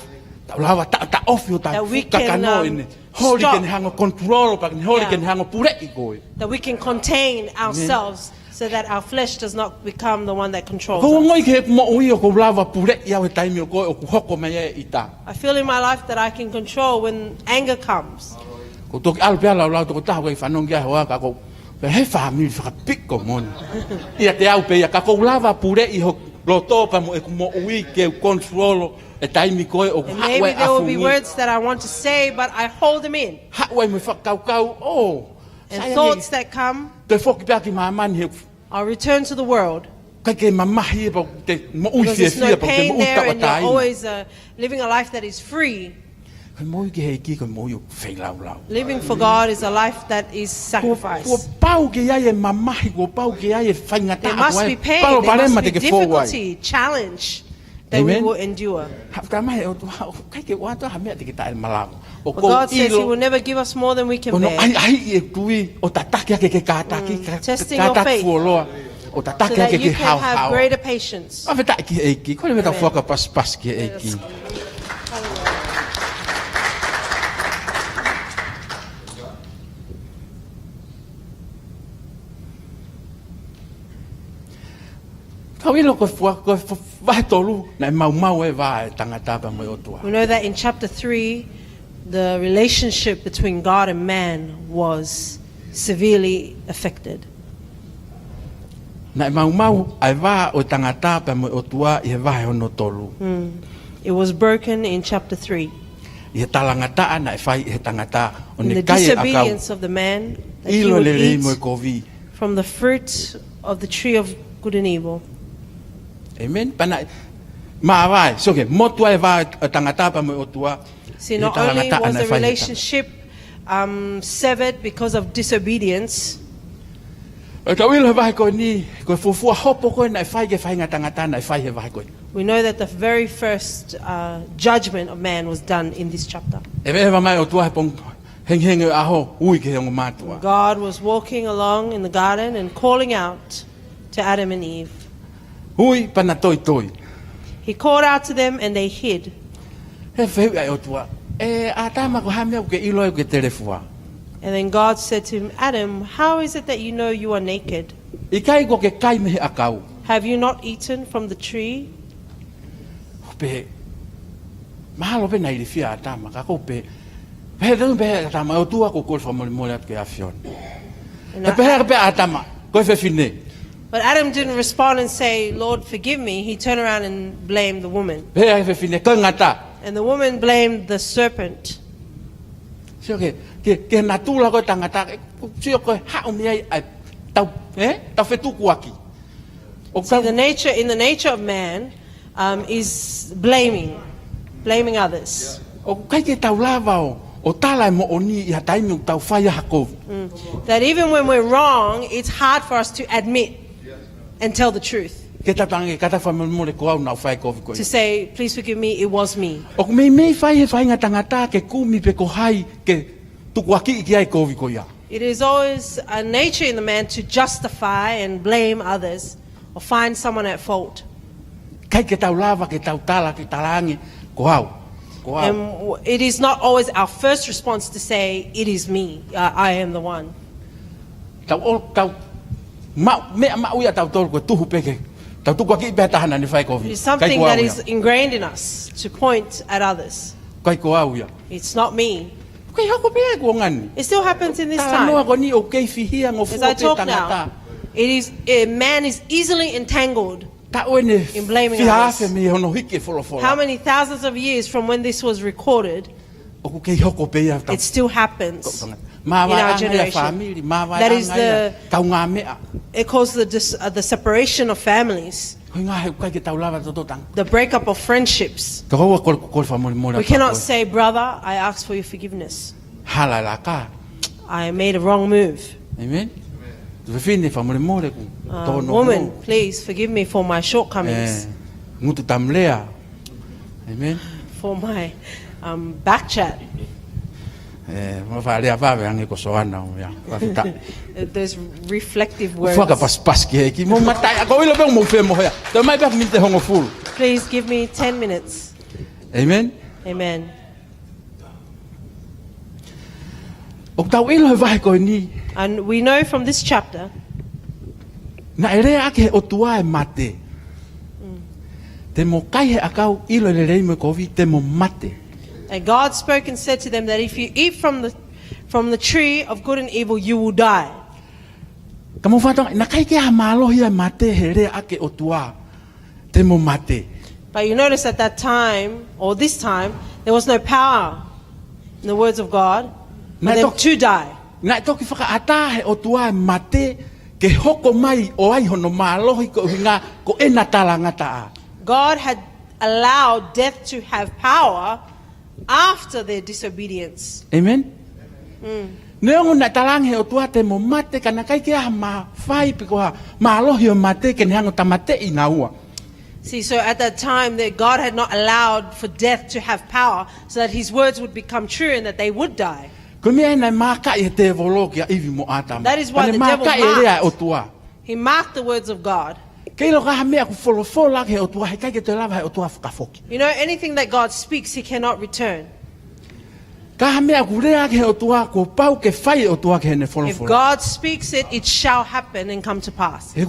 Tau lava ta ofi o tau That we kakano can, ine. Hori stop. ke ne hango control pa ke hori Yeah. ke ne hango pure i koe. That we can contain ourselves so that our flesh does not become the one that controls Ko us. ngoi ke mo ui o ko lava pure i au he taimi o koe o ku hoko mai e ita. I feel in my life that I can control when anger comes. Ko toki alu pia lau toko taha koe whanongi ai hoa ka ko pe he whamiri whakapiko moni. Ia te au pe ia ka ko lava pure i ho loto pa mo e ku mo ui ke u controlo e taimi koe o ku And hawe maybe there will be afungi. words that I want to say, but I hold them in. Hawe me whakaukau o. And thoughts that come, Te whoki pia ki mamani he I'll return to the world. kai ke mamahi e pa te mo ui Because fia there's no fia pa te pain mo ui there tawa and you're taimi. always living a life that is free. Kai mo i ke hei ki kai mo i o whei lau lau. Living for God is a life that is Ko sacrifice. pau ke ai e mamahi, ko pau ke ai e whaingata There must be pain, Palo there parema must te be ke fōwai. difficulty, challenge that we Amen. will endure. Hafta mai o kai ke wata ha mea te ke tae malango. O But God says He will never give us more than we can Ono ai bear. ai e tui o tataki ake ke kātaki Testing your faith. fuoloa. O So tataki that ake you ke can hau have hau. greater patience. A veta ki eiki, kore me ka Amen. whaka pas ki eiki. Kau ilo ko vai tolu na mau e vai tangata pa mo otua. We know that in chapter 3, the relationship between God and man was severely affected. Na mau ai va o tangata pa mo otua i vai ono tolu. It was broken in chapter 3. I talangata na fai e tangata o In ne the kai akau. disobedience of the man, that he Ilo would le rei eat mo ko vi. from the fruit of the tree of good and evil. Amen. Pana ma vai, so ke motu ai vai o tangata pa mo otua. See, i not only talangata was ana the fai e relationship severed because of disobedience, O tau ilo vai ko ni, ko fufua hopo ko na fai ke fai ngatangata na fai he vai ko. we know that the very first judgment of man was done in this chapter. E ve mai o tua he pong heng heng aho ui ke ngo matua. God was walking along in the garden and calling out to Adam and Eve. Hui pana toi toi. He called out to them and they hid. He Fetu'u ai o tua. Atama ko hamea ke ilo ke telefua. And then God said to him, Adam, how is it that you know you are naked? Ikai ko ke kai mehe akau. Have you not eaten from the tree? Pe mahalo pe nai fia atama ka ko pe. Pe dun pe atama o tua ko ko fa mo ke afion. And Pe pe atama ko fe fine. But Adam didn't respond and say, Lord, forgive me. He turned around and blamed the woman. Pe fe fine ka ngata. And the woman blamed the serpent. So ke natula ko tangata sio ko ha o mai ai tau tau fetu kuaki. See, in the nature of man is blaming others. O kai ke tau lava o tala mo oni ia tai mi tau faya hako. That even when we're wrong, it's hard for us to admit and tell the truth. Ke tatange kata fa mo le ko au na fai ko ko. To say, please forgive me, it was me. O me fai ngata ke kumi pe ko hai ke tukuaki ki ai ko ko ya. It is always a nature in the man to justify and blame others or find someone at fault. Kai ke tau lava ke tau tala ke talangi ko au. And it is not always our first response to say, it is me, I am the one. Tau me uia tau tol ko tuhu pe ke. Tau tukuaki pe tahana ni fai ko vi. It is something that is ingrained in us to point at others. Kai ko au ya. It's not me. It still happens in this time. As I talk now, man is easily entangled in blaming others. How many thousands of years from when this was recorded, it still happens in our generation. That is it causes the separation of families, the breakup of friendships. We cannot say, brother, I ask for your forgiveness. I made a wrong move. Amen. Woman, please forgive me for my shortcomings. Amen. For my back chat. There's reflective words. Please give me 10 minutes. Amen. Amen. And we know from this chapter and God spoke and said to them that if you eat from the tree of good and evil, you will die. But you notice at that time, or this time, there was no power in the words of God for them to die. God had allowed death to have power after their disobedience. Amen. See, so at that time, that God had not allowed for death to have power, so that His words would become true and that they would die. That is why the devil he marked the words of God. You know, anything that God speaks, He cannot return. If God speaks it, it shall happen and come to pass. It's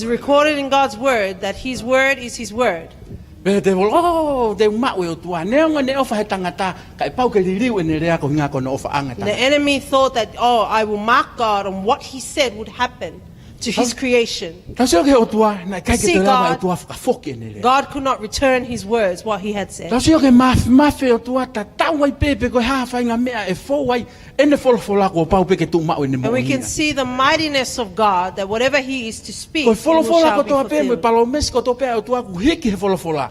recorded in God's word that His word is His word. The enemy thought that, I will mark God on what He said would happen to His creation. See, God could not return His words, what He had said. And we can see the mightiness of God, that whatever He is to speak, it shall be fulfilled.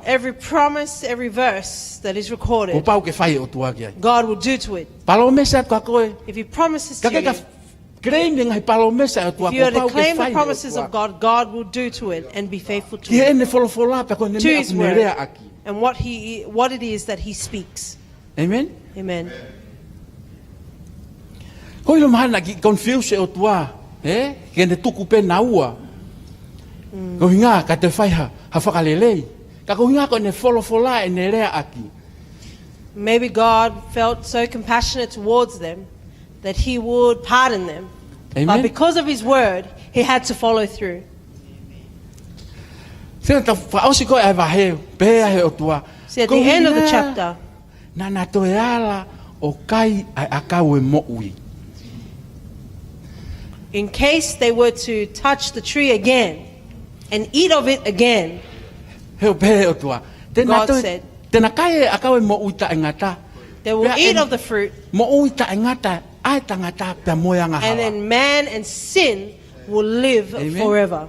Every promise, every verse that is recorded, God will do to it. If He promises to you, if you are to claim the promises of God, God will do to it and be faithful to it, to His word, and what it is that He speaks. Amen. Amen. Hoi lo mahana ki confuse o tua. Ke ne tuku pe na ua. Ko hinga ka te whai ha whakalelei. Ka ko hinga ko ne wholofola e ne rea aki. Maybe God felt so compassionate towards them that he would pardon them. Amen. But because of his word, he had to follow through. Sena ta whaosi ko e wahe, pēa he o tua. See, at the end of the chapter, Na to e ala o kai ai akau e mo'ui. in case they were to touch the tree again and eat of it again, He o pēa o tua. God said, Tena kai e akau e mo'ui ta ingata. they will eat of the fruit, Mo'ui ta ingata ai tangata pia moyanga and hawa. then man and sin will live Amen. forever.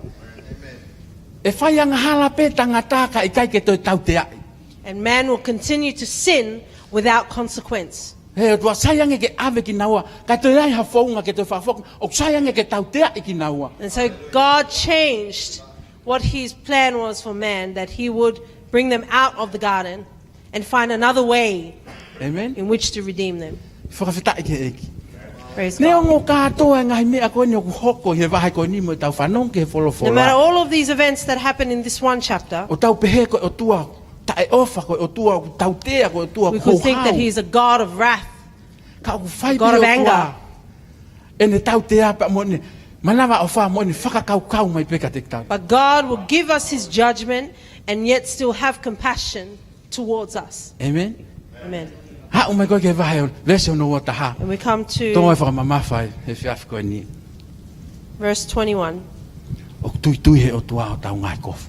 E whaianga hala pe tangata ka ikai ke toi tau te ai. And man will continue to sin without consequence. He o tua saiange ke ave ki naua. Ka toi ai ha whaunga ke toi whawhoka. O saiange ke tau te ai ki naua. And so God changed what his plan was for man, that he would bring them out of the garden and find another way Amen. in which to redeem them. Whakawhitai ke eki. Praise Ne God. ongo katoa ngai mea koe ni o ku hoko he wahai koe ni mo tau whanong ke No matter wholofola. all of these events that happen in this one chapter, O tau pehe koe o tua ta e ofa koe o tua o tau tea koe o tua we could think that he's a God of wrath. Ka o whai God pe of o anger. tua. E ne tau tea pa mo ne. Manawa o wha mo ne whakakau mai peka te tau. But God will give us his judgment and yet still have compassion towards us. Amen. Amen. Ha o mai koe ke wahai o lese o no wata ha. And we come Tonga e to whakamamawhai he whiawhi koe ni. verse 21. O tui he o tua o tau ngai kofu.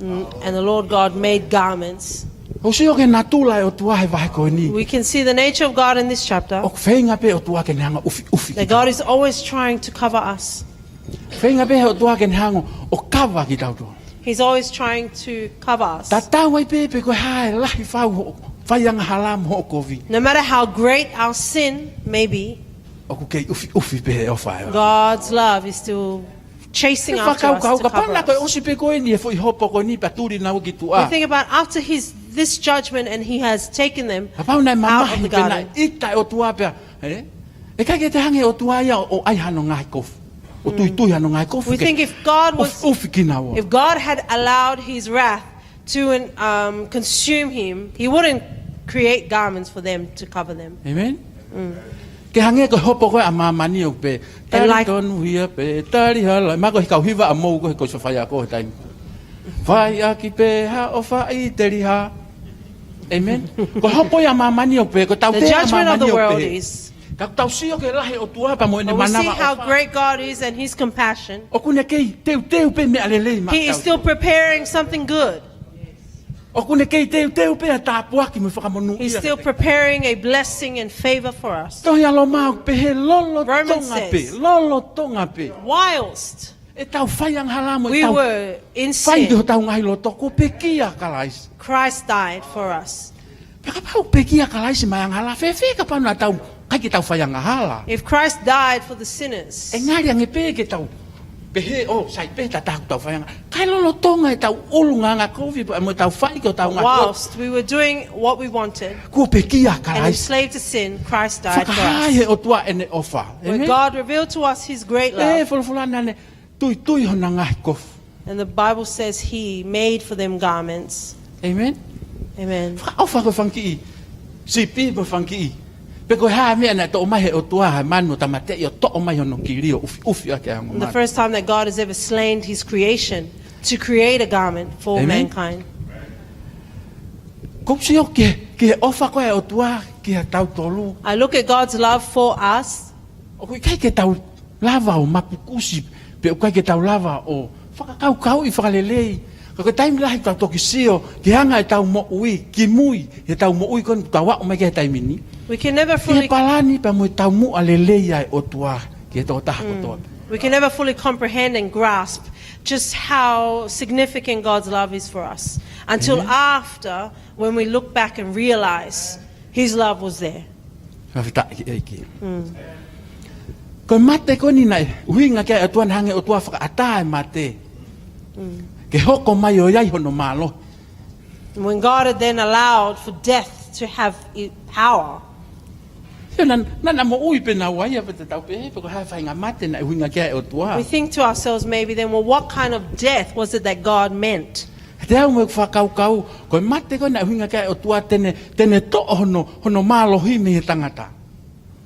And the Lord God made garments. O si o ke natula e o tua he wahai koe ni. We can see the nature of God in this chapter, O whainga pe o tua ke neanga ufi ufi. that God is always trying to cover us. Whainga pe o tua ke neanga o kawa ki tau tua. He's always trying to cover us. Ta tau ai pe koe hae lahi whau whaianga halam ho kovi. No matter how great our sin may be, O ku kei ufi ufi pe o whai. God's love is still chasing after us Whakau to ka cover pana koe us. osi pe koe ni e fwoi hopo koe ni pa turi nau ki We tua. think about after this judgment and he has taken them Hapau nai out of mamahi the pena garden. ita o tua pea. E kai ke te hange o tua ia o ai hano ngai kofu. O tui tui hano ngai kofu. We think if God was, Ufi ki naua. if God had allowed his wrath to consume him, he wouldn't create garments for them to cover them. Amen. Ke hange ko hopo ko a mamani o pe. Tari like- tonu hia pe, tari hala. Ma ko hikau hiwa a mou ko hiko so whai a ko he taimi. Whai a ki pe ha o whai teri ha. Amen. Ko hopo ia mamani o pe, ko tau The te a judgment of mamani the o world pe. is, Ka tau si o ke lahi o tua pa mo ene but we see manawa how o wha. great God is and his compassion. O kune kei teu pe me alelei ma He is tau. still preparing something good. O kune kei teu pe a tāpuaki me whakamonu He's ia. still preparing a blessing and favor for us. Tohi alo mau pe he lolo Romans tonga pe. says- Lolo tonga pe. Whilst E tau whaiang halamo e we tau. were in Whai te ho sin, tau ngai lo toko pe kia kalais. Christ died for us. Peka pau pe kia kalais mai ang hala. Fe ka pau na tau. Kai ki tau whaiang hala. If Christ died for the sinners, E ngari ang e pe ke tau. Pe he o sai pe ta tau whaiang. Kai lolo tonga e tau ulu nganga kovi po e mo tau whai ko tau ngai. whilst we were doing what we wanted Ko pe kia and kalais. enslaved to sin, Christ died for Whakahai us. he o tua ene ofa. When God revealed to us his great E love, fulfulana ne. Tui hona ngai kofu. and the Bible says he made for them garments. Amen. Amen. Ofa ko fanki. Si pi po fanki. Pe ko ha me na to mai he o tua ha manu tamate yo to mai hono kirio ufi ake ang The first time that God has ever slain his creation to create a garment for Amen. mankind. Ko si o ke ofa ko e o tua ki tau tolu. I look at God's love for us, O ko kai ke tau lava o mapukusi pe o kai ke tau lava o whakakau i whakalelei. Ko ke taimi lahi tau toki sio ki hanga e tau mo ui ki mui e tau mo ui kon tau wa o mai ke taimini. we can never Ki he fully palani pa mo tau mu alelei ai o tua ki e tau taha ko toa. we can never fully comprehend and grasp just how significant God's love is for us until after when we look back and realize his love was there. Mawhita ki eiki. Ko mate ko ni nai, uhinga kia atuan hange o tua whakaata e mate. Ke hoko mai o iai hono malo. And when God had then allowed for death to have power, Na mo ui pe na wai pe te tau pe ko ha fa nga mate na huinga kia o tua. We think to ourselves maybe then, well, what kind of death was it that God meant? Te au mo fa kau ko mate ko na huinga kia o tua tene to hono malo hi me tangata.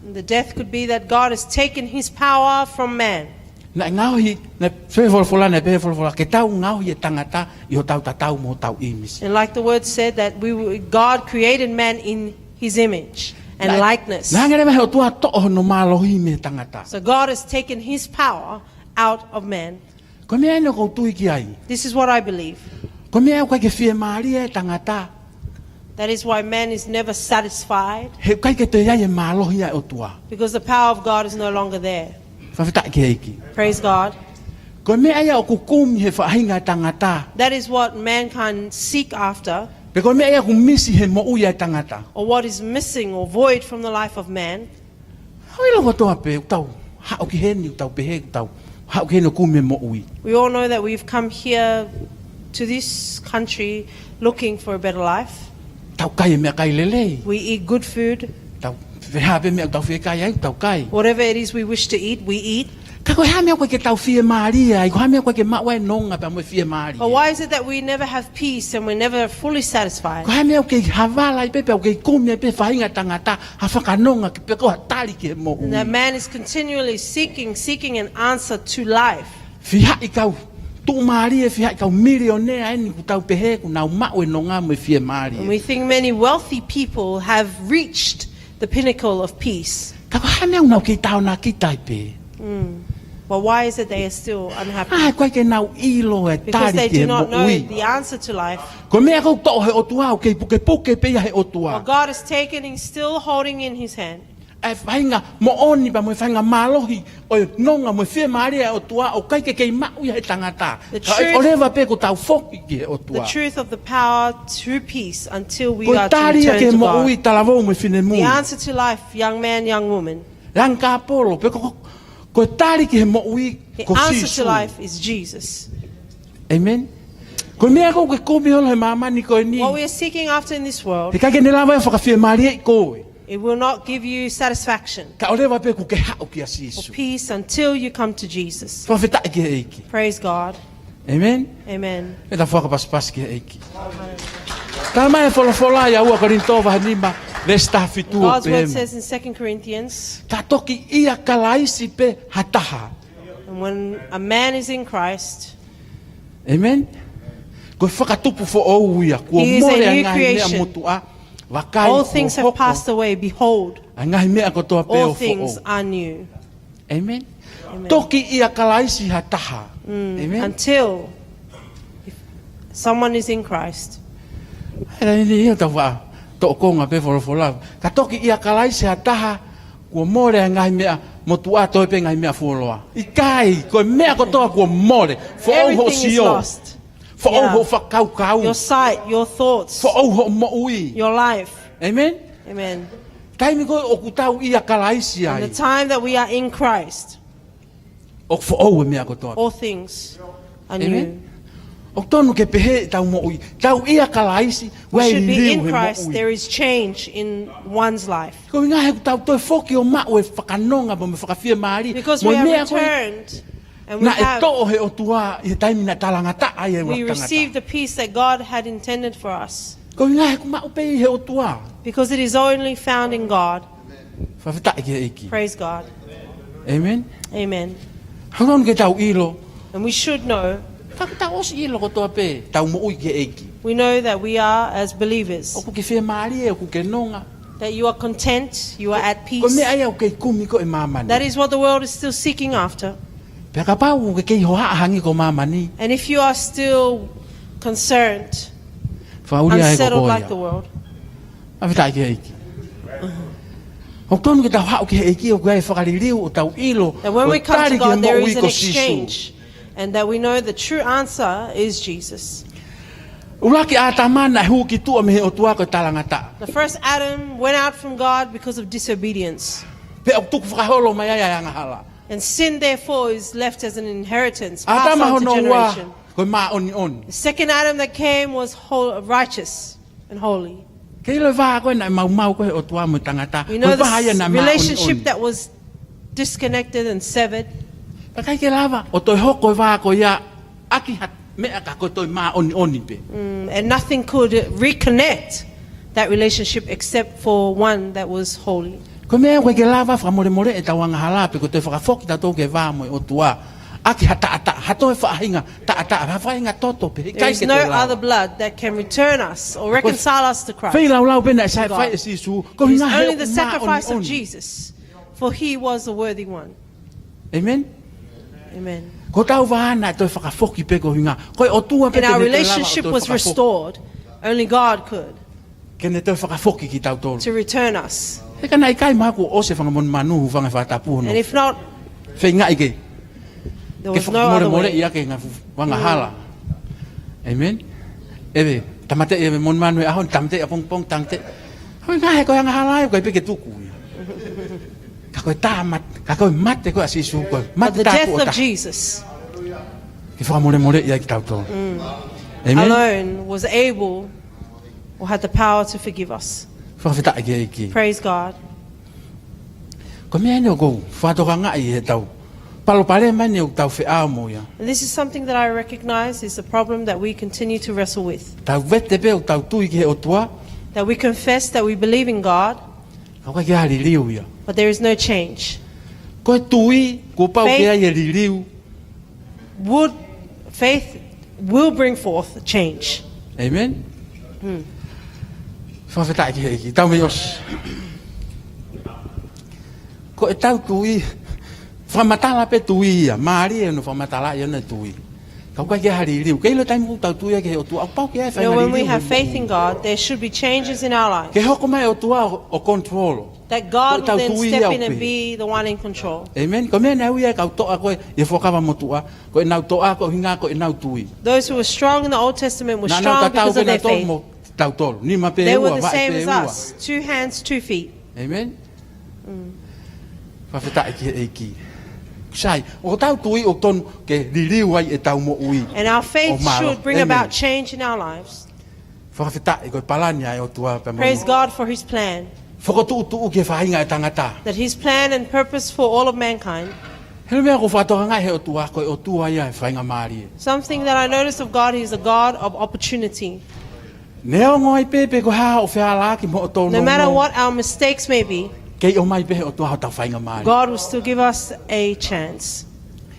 And the death could be that God has taken his power from man. Na ngauhi na fefolfola na fefolfola ke tau ngauhi tangata I ho tau tatau mo tau imis. And like the word said, that God created man in his image and likeness. Na ngere me ho tua to hono malo hi me tangata. So God has taken his power out of man. Ko me no ko tui ki ai. This is what I believe. Ko me ko ke fie mari e tangata. That is why man is never satisfied, He kai ke te ia e malo hi o tua. because the power of God is no longer there. Fa fita ki iki. Praise God. Ko me ai o kukumi he fa hinga tangata. That is what mankind seek after, Pe ko me ai ku misi he mo uia tangata. or what is missing or void from the life of man. Hoi lo to pe tau. Ha o ki he ni tau pe he tau. Ha o ki no ku me mo ui. We all know that we've come here to this country looking for a better life. Tau kai me kai lele. We eat good food. Tau fe ha pe me tau fe kai ai tau kai. Whatever it is we wish to eat, we eat. Ka ko ha me ko ke tau fie maria, ko ha me ko ke ma wa nonga pa mo fie maria. But why is it that we never have peace and we're never fully satisfied? Ko ha me ke havala I pe pe ke kumi pe fa hinga tangata, ha fa ka nonga ke pe ko tali ke mo. And that man is continually seeking an answer to life. Fi ha I kau tu maria fi ha I kau millionaire ni ku tau pe he ku na ma we nonga mo fie maria. And we think many wealthy people have reached the pinnacle of peace. Ka ko ha me una ke tau na ki tai pe. But why is it they are still unhappy? Ah, ko ke na ilo e Because tali they ke do mo not know ui. the answer to life. Ko me ko to he o tua o ke puke pe ya he o tua. What God has taken, he's still holding in his hand. E whainga mo oni pa mo whainga malohi o nonga mo fie maria o tua o kai ke ma ui he tangata. The Ka truth- o rewa pe ko tau foki ki he o The tua. truth of the power to peace until we Ko are to tari return ke to mo ui God. talavo mo fine mu. The answer to life, young man, young woman. Lang ka polo pe ko tari ke mo ui The ko answer sisu. to life is Jesus. Amen. Ko mea ko ke komi holo he mama ni ko ni. What we are seeking after in this world, He ka ke ne lava e whakawhia maria I koe. it will not give you satisfaction Ka o rewa pe ko ke hao ki a or sisu. peace until you come to Jesus. Whawhita ki he eiki. Praise God. Amen. Amen. E ta whakapaspas ki he eiki. Tā mai e wholofola ia ua karinto wahanima le Fetu'u God's pe. word says in 2 Corinthians, Tā toki ia kalaisi pe hataha. and when a man is in Christ, Amen. Ko whakatupu fo o ia. Kua He is a more new ngai mea creation. motua. Wakai all ko things have hoko. passed away. Behold, A ngai mea ko toa pe all o fo things o. are new. Amen. Amen. Toki ia kalaisi hataha. Amen. Until if someone is in Christ, Era ni ia ta wa. To konga pe wholofola. Ka toki ia kalaisi hataha. Kua more ngai mea motua toi pe ngai mea fuoloa. Ikai ko mea ko toa kua more. Fo o ho everything is sio. lost. Fo o Yeah. ho whakau Your sight, your thoughts, Fo o ho mo ui. your life. Amen. Amen. Taimi ko o kutau ia kalaisi And ai. the time that we are in Christ, O fo o mea ko toa. all things are new. Amen. O tonu ke pehe tau mo ui. Tau ia kalaisi. We Wai should be liu in he mo Christ. ui. There is change in one's life. Ko inga he tau toi foki o ma o e whakanonga mo me whakawhia maari. Because Mo we have mea koe, returned and we na e have to'o he o tua i he taimi na talangata ai e we wakangata. received the peace that God had intended for us. Ko inga he kumau pei he o tua. Because it is only found in God. Whawhita ki he iki. Praise God. Amen. Amen. Hauron ke tau ilo. And we should know, Whakita osi ilo ko toa pe. Tau mo ui ke iki. we know that we are as believers, O ku ke whia maari e o ku ke nonga. that you are content, you are at Ko peace. mea ai au kei kumi ko e mamani. That is what the world is still seeking after. Pea ka pau ke kei hoa hangi ko mamani. And if you are still concerned, Whauri ai ko unsettled like the koia. world, Awhitai ke iki. O tonu ke tau hau ke iki o koe whakaririu o tau ilo. that when o we come to tari ke God, mo there ui is an ko sisu. exchange. And that we know the true answer is Jesus. Uraki a tamana e hu ki tua me he o tua ko talangata. The first Adam went out from God because of disobedience. Pe o tuku whakaholo mai ai anga hala. And sin, therefore, is left as an inheritance, passed Atama on to hono wa generation. ko ma oni on. The second Adam that came was righteous and holy. Kei le va ko na mau ko o tua mo tangata. We know this relationship that was disconnected and severed. Pa kai ke lava o toi hoko va ko ia aki hat me aka ko toi ma oni pe. And nothing could reconnect that relationship except for one that was holy. Ko me ko ke lava fa more e tawanga hala pe ko toi fa foki ta to ke va mo o tua. Aki hata hato fa hinga ta fa hinga toto pe. There is no other blood that can return us or reconcile us to Christ. Fei lau pe na sai fa Yesu ko It's hinga only the sacrifice of Jesus, for he was the worthy one. Amen. Amen. Ko tau va na toi fa foki pe ko hinga. Ko o tua pe And our relationship was restored. Only God could. Kene toi fa foki ki tau tolo. To return us. E kana kai ma ko o se fa mon manu fa fa tapu no. And if not, Fei ngai ke. there was no other way. Ia ke nga wanga hala. Amen. Ebe tamate e mon manu e ahon tamte apong pong tangte. Hoi ngai ko nga hala ko pe ke tuku. Ka ko tamat, ka ko mate ko asisu ko. But the death of Jesus Ke fa more ia ki tau to. Amen. alone was able or had the power to forgive us. Fa fita ke. Praise God. Ko me no go fa to nga i tau. Palo pare mani o tau fe amo ya. And this is something that I recognize is a problem that we continue to wrestle with. Tau vete pe o tau tui ke o tua. That we confess that we believe in God, Ka ka ali liu ya. but there is no change. Ko tui ko pau ke ai liu. Faith will bring forth change. Amen. Fa fita ke tau me os. Ko e tau tui. Fa matala pe tui ya, mari no fa matala ya na tui. Ka ka ke ali liu. Ke lo tai mu tau tui ke o tua. Pau ke ai fa. When we have faith in God, there should be changes in our lives. Ke hoko mai o tua o control. That God will then Tui step au in and pe. be the one in control. Amen. Ko me na uia ka to a ko e fokava motua. Ko e nau to a ko hinga ko e nau tui. Those who were strong in the Old Testament were Na strong tau because of their pe faith. mo tau tolo. Ni ma pe They were ua the va same pe as ua. us. 2 hands, 2 feet. Amen. Fa feta e ki. Sai, o tau tui o ton ke liliu ai e tau mo ui. And our faith Oh, Mara. should bring Amen. about change in our lives. Fa feta e ko palania e o tua pe mo. Praise God for his plan. Foko tu ke fa hinga e tangata. That his plan and purpose for all of mankind. Hele mea ko fa to nga he o tua ko o tua ia e fa hinga mari. Something that I noticed of God, he is a God of opportunity. Neo ngoi pepe ko ha o fe ala ki mo o tono. No matter what our mistakes may be, Ke o mai pe o tua tau fa hinga mari. God will still give us a chance.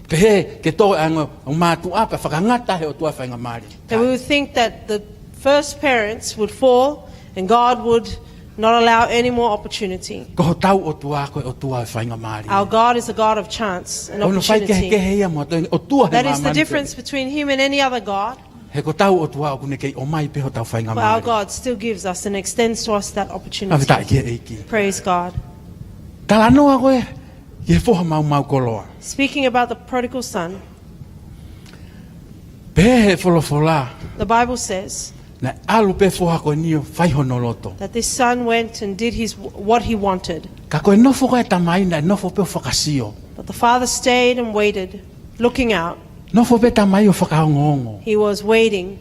Pe ke to anga o matu apa whakangata he o tua whainga mari. And we would think that the first parents would fall and God would not allow any more opportunity. Ko tau o tua ko o tua whainga mari. Our God is a God of chance and Ono whai ke opportunity. hea mo o tua he That is the mamani difference between him and any other God. He ko tau o tua o kune kei o mai pe ho tau whainga But our mari. God still gives us and extends to us that Awita opportunity. ki eiki. Praise God. Tala noa koe, ye foha mau koloa. Speaking about the prodigal son, Pe he wholofola, the Bible says na alu pe foha koe nio whaihono loto. that this son went and did what he wanted. Ka koe nofo koe tamai na nofo pe o whakasio. But the father stayed and waited, looking out. Nofo pe tamai o whakaongongo. He was waiting.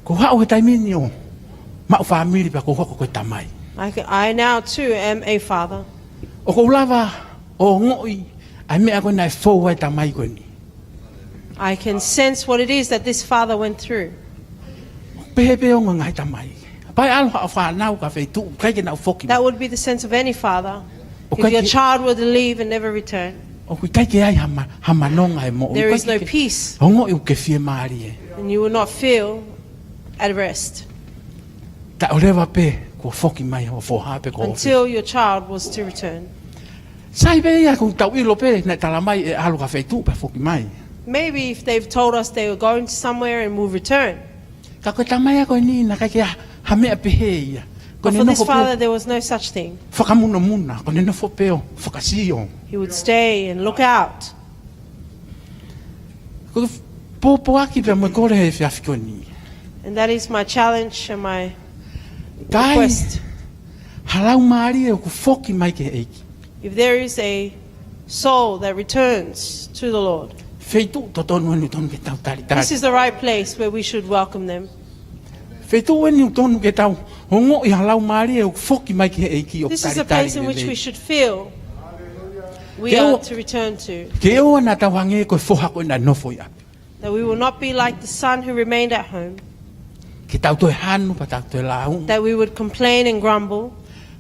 Ko hao he taimini o, mau whamiri pa ko hoko koe tamai. I now too am a father. O ko lava o ngoi, ai mea koe nai fōu ai tamai koe ni. I can sense what it is that this father went through. Pehe o ngai tamai. Pai alo ha whanau ka Fetu'u, kai ke nau whoki. That would be the sense of any father. Okay, If your ki- child were to leave and never return, O kui kai ke ai hamanonga e mo. there is no peace, O ngoi u ke fie maari e. and you will not feel at rest Ta o lewa pe, ko whoki mai o whoha pe ko ofi. until your child was to return. Sai pe ia kung tau ilo pe, na tala mai e alo ka Fetu'u pa whoki mai. Maybe if they've told us they were going to somewhere and will return. Ka koe tamai a koe ni, na kai ke ha mea pe he ia. Ko But ne for this nofo father, pe, there was no such thing. whakamuna muna, ko ne nofo pe o, whakasio. He would stay and look out. Ko pōpō aki pe mo kore he whiawhi koe ni. And that is my challenge and my Kai, request. halau maari e o ku whoki mai ke eiki. If there is a soul that returns to the Lord, Fetu'u to tonu anu tonu ke tau tari this tari. is the right place where we should welcome them. Fetu'u anu tonu ke tau Hongo I halau mari e foki mai ki e ki o This is a tari place in tari which we le. should feel we Ke are o- to return to. Ke o na tawange ko foha ko na nofo ya. That we will not be like the son who remained at home. Ki tau to hanu pa tau to lau. That we would complain and grumble.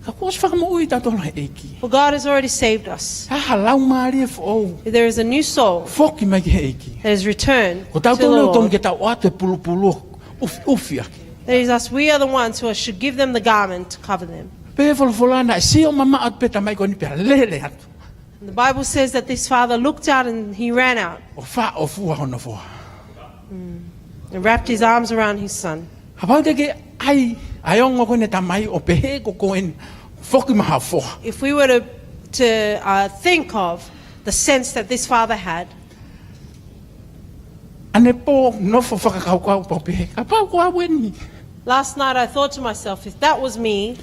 Ka kos whaka mo ui tau to lai e ki. For God has already saved us. Ha halau mari e fo. If there is a new soul Foki mai ki e ki. that is returned Ko to tau the to leo tom Lord, ke tau atu e pulu pulu ufi aki. that is us, we are the ones who should give them the garment to cover them. Pe folfolana si o mama at pe tamai ko ni pe lele atu. And the Bible says that this father looked out and he ran out O fa o fua hono fua. and wrapped his arms around his son. Hapau te ke ai ongo ko ne tamai o pehe ko koen foki maha foha. If we were to think of the sense that this father had, Ane po nofo whakakau kau po pehe. Ka pau ko aweni. last night I thought to myself, if that was me,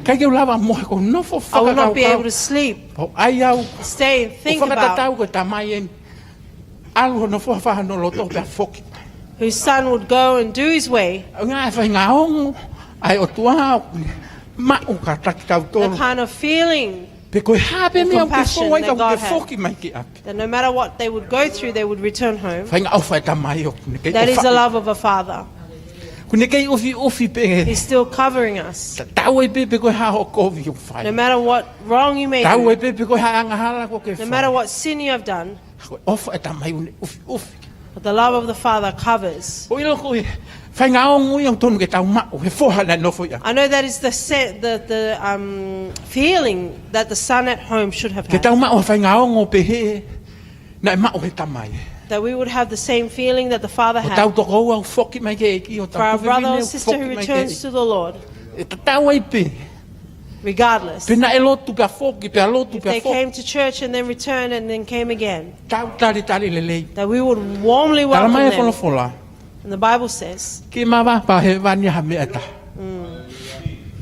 Kai ke ulawa mohe ko nofo I would not whakakau be able kau. to sleep, Po ai au. stay and O think about whakatatau ko tamai en. Alu hono fua whaha no loto pe foki. whose son would go and do his way, Ngā e whai ngā ongo. Ai o tua mau ka taki tau the tolo. kind of feeling Pe koe hape the mea o ke compassion fōai that ka God ke had. foki mai ke api. that no matter what they would go through, they would return home. Whai ngā au whai tamai o. That is the love of a father. Kune kei ofi pe. He's still covering us. Tau e pe koe ha o kovi o whai. No matter what wrong you may Tau e do, pe koe ha anga hala ko ke no matter whai. what sin you have done, Ofa e tamai une ofi. but the love of the father covers. O ilo koe. Whai ngā ongo i ang tonu ke tau mao. He whoha na nofo ia. I know that is the feeling that the son at home should have Ke had. tau mao whai ngā ongo pe he. Na e mao he tamai. That we would have the same feeling that the father O tau had toko au foki mai ke eki. O for our tau brother whiwhine or o sister who foki mai ke returns eki. to the Lord, E tau ai pe. regardless. Pe na e lotu pe a foki. Pe a lotu If pe a they foki. came to church and then returned and then came again, Tau tari lelei. that we would warmly Tala welcome mai e them. whola. And the Bible says, Ki mawa pa he wani ha mea ta.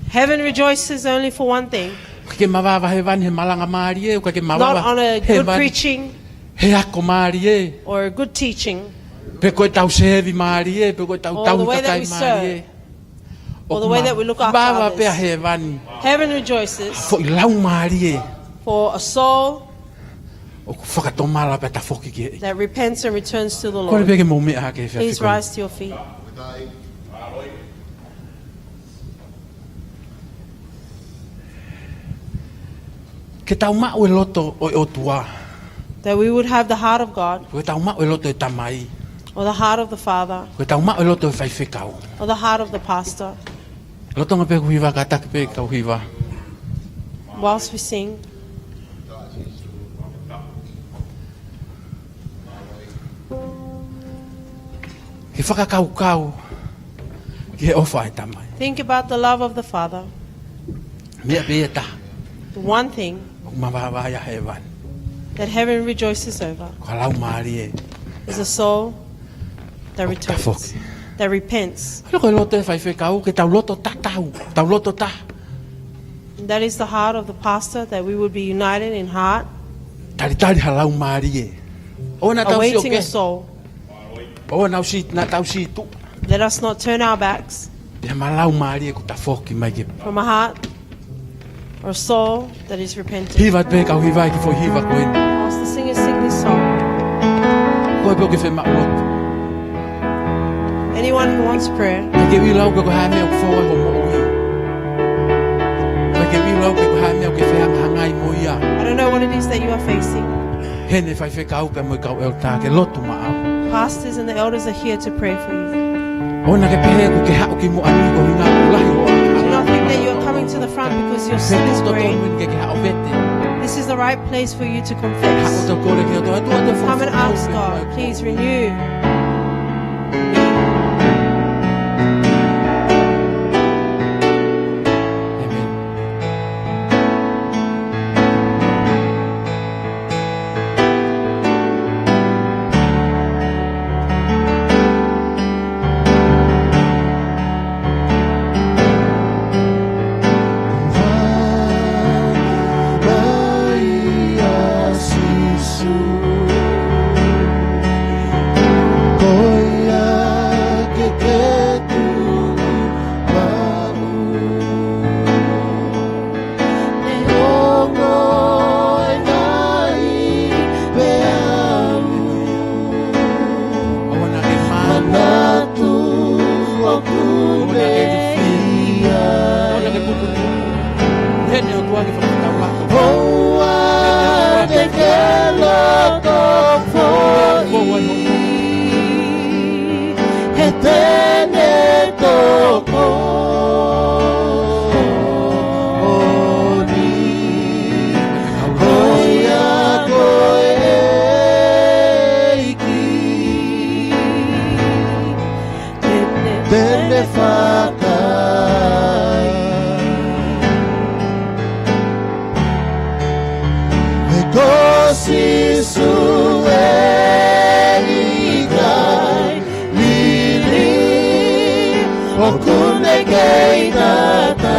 heaven rejoices only for one thing, Ke mawa he wani he malanga maari e. Ka ke mawa not on a he good wani preaching he ako maari e. or a good teaching, Pe koe tau sehevi maari e. Pe koe tau Or tau the way that takai we maari e. serve. Or the way that we look after Mawa others. pea he wani. Heaven rejoices Fo i lau maari e. for a soul O ku whakatomala pe ta foki ki e. that repents and returns to the Kore Lord. peke mo mea ke whewhi Please koe. rise to your feet. Ke tau mao e loto o e o tua. That we would have the heart of God, Koe tau mao e loto e tamai. or the heart of the Father, Koe tau mao e loto e whaiwhekau. or the heart of the pastor. Loto nga pe kuhiwa ka taki pe kau hiwa. Whilst we sing, Ke whakakau. Ki he ofa e tamai. think about the love of the Father. Mea pe e ta. The one thing Ku mawawa ia he wani. that heaven rejoices over Ka lau maari e. is a soul that returns, foki. that repents. Halo koe loto e whaiwhekau. Ke tau loto ta tau. Tau loto ta. And that is the heart of the pastor, that we would be united in heart, Tari ha lau maari e. O na tau si o awaiting a ke. soul. O na tau si tu. Let us not turn our backs Pea malau maari e ku ta foki mai ke. from a heart or a soul that is repentant. Hiwa pe kau hiwa ki fo hiwa koe. Whilst the singers sing this song, Koe pe o ke whi ma loto. anyone who wants prayer, Ka ke wi lau ke ko hae mea ku fōe ho mo ui. Ka ke wi lau ke ko hae mea ke whehanga hangai mo ia. I don't know what it is that you are facing. Hene whaiwhekau pe mo i kau eo tā ke lotu ma au. Pastors and the elders are here to pray for you. Ona ke pehe ku ke hao ki mo ani ko hinga ku lahi o Do not think that you are coming to the front because your sin is great. Ke hao vete. This is the right place for you to Hao confess. tau kore ki o toa tua te Come and ask God, please renew. Amen. Vai a sisu lagi whakatau lako. Hoa te keloko poi he tene toko oni hoia koe eiki tene whakai me kosi sueni kai lili o kune kei tata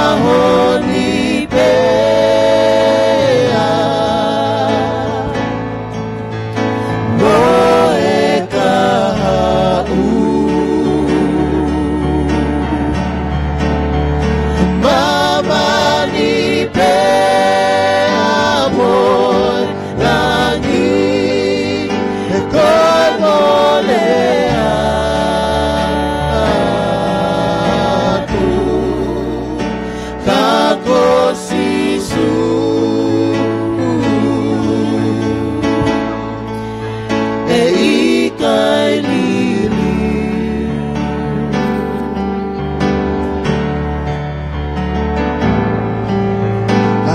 ahoni pea moe kahau mama ni pea moe langi e kono lea aku kako sisu e ikai lili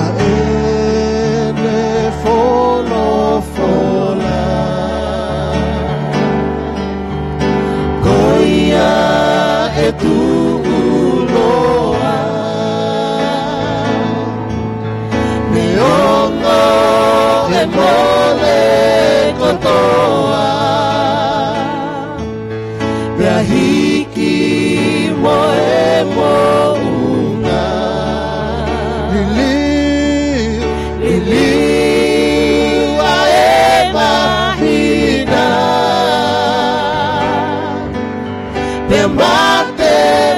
a ene folo fola koia e tu uloa me ongo e mole kotoa pea hiki moe mounga lili wa e mahina pea mate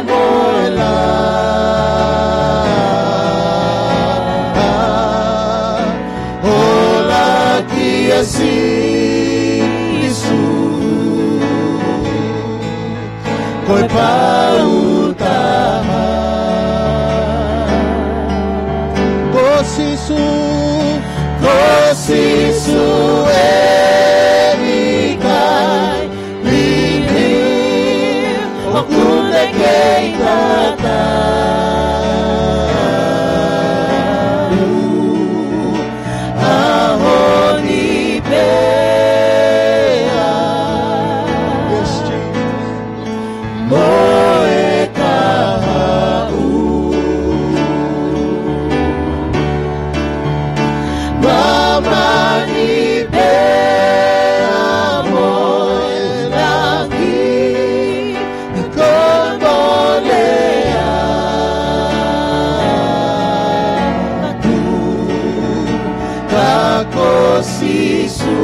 moela ola kia sisu koe pautaha kosisu e mikai lili o kune kei tata ahoni pea moe kahau mama ni pea moe langi kono lea aku kako sisu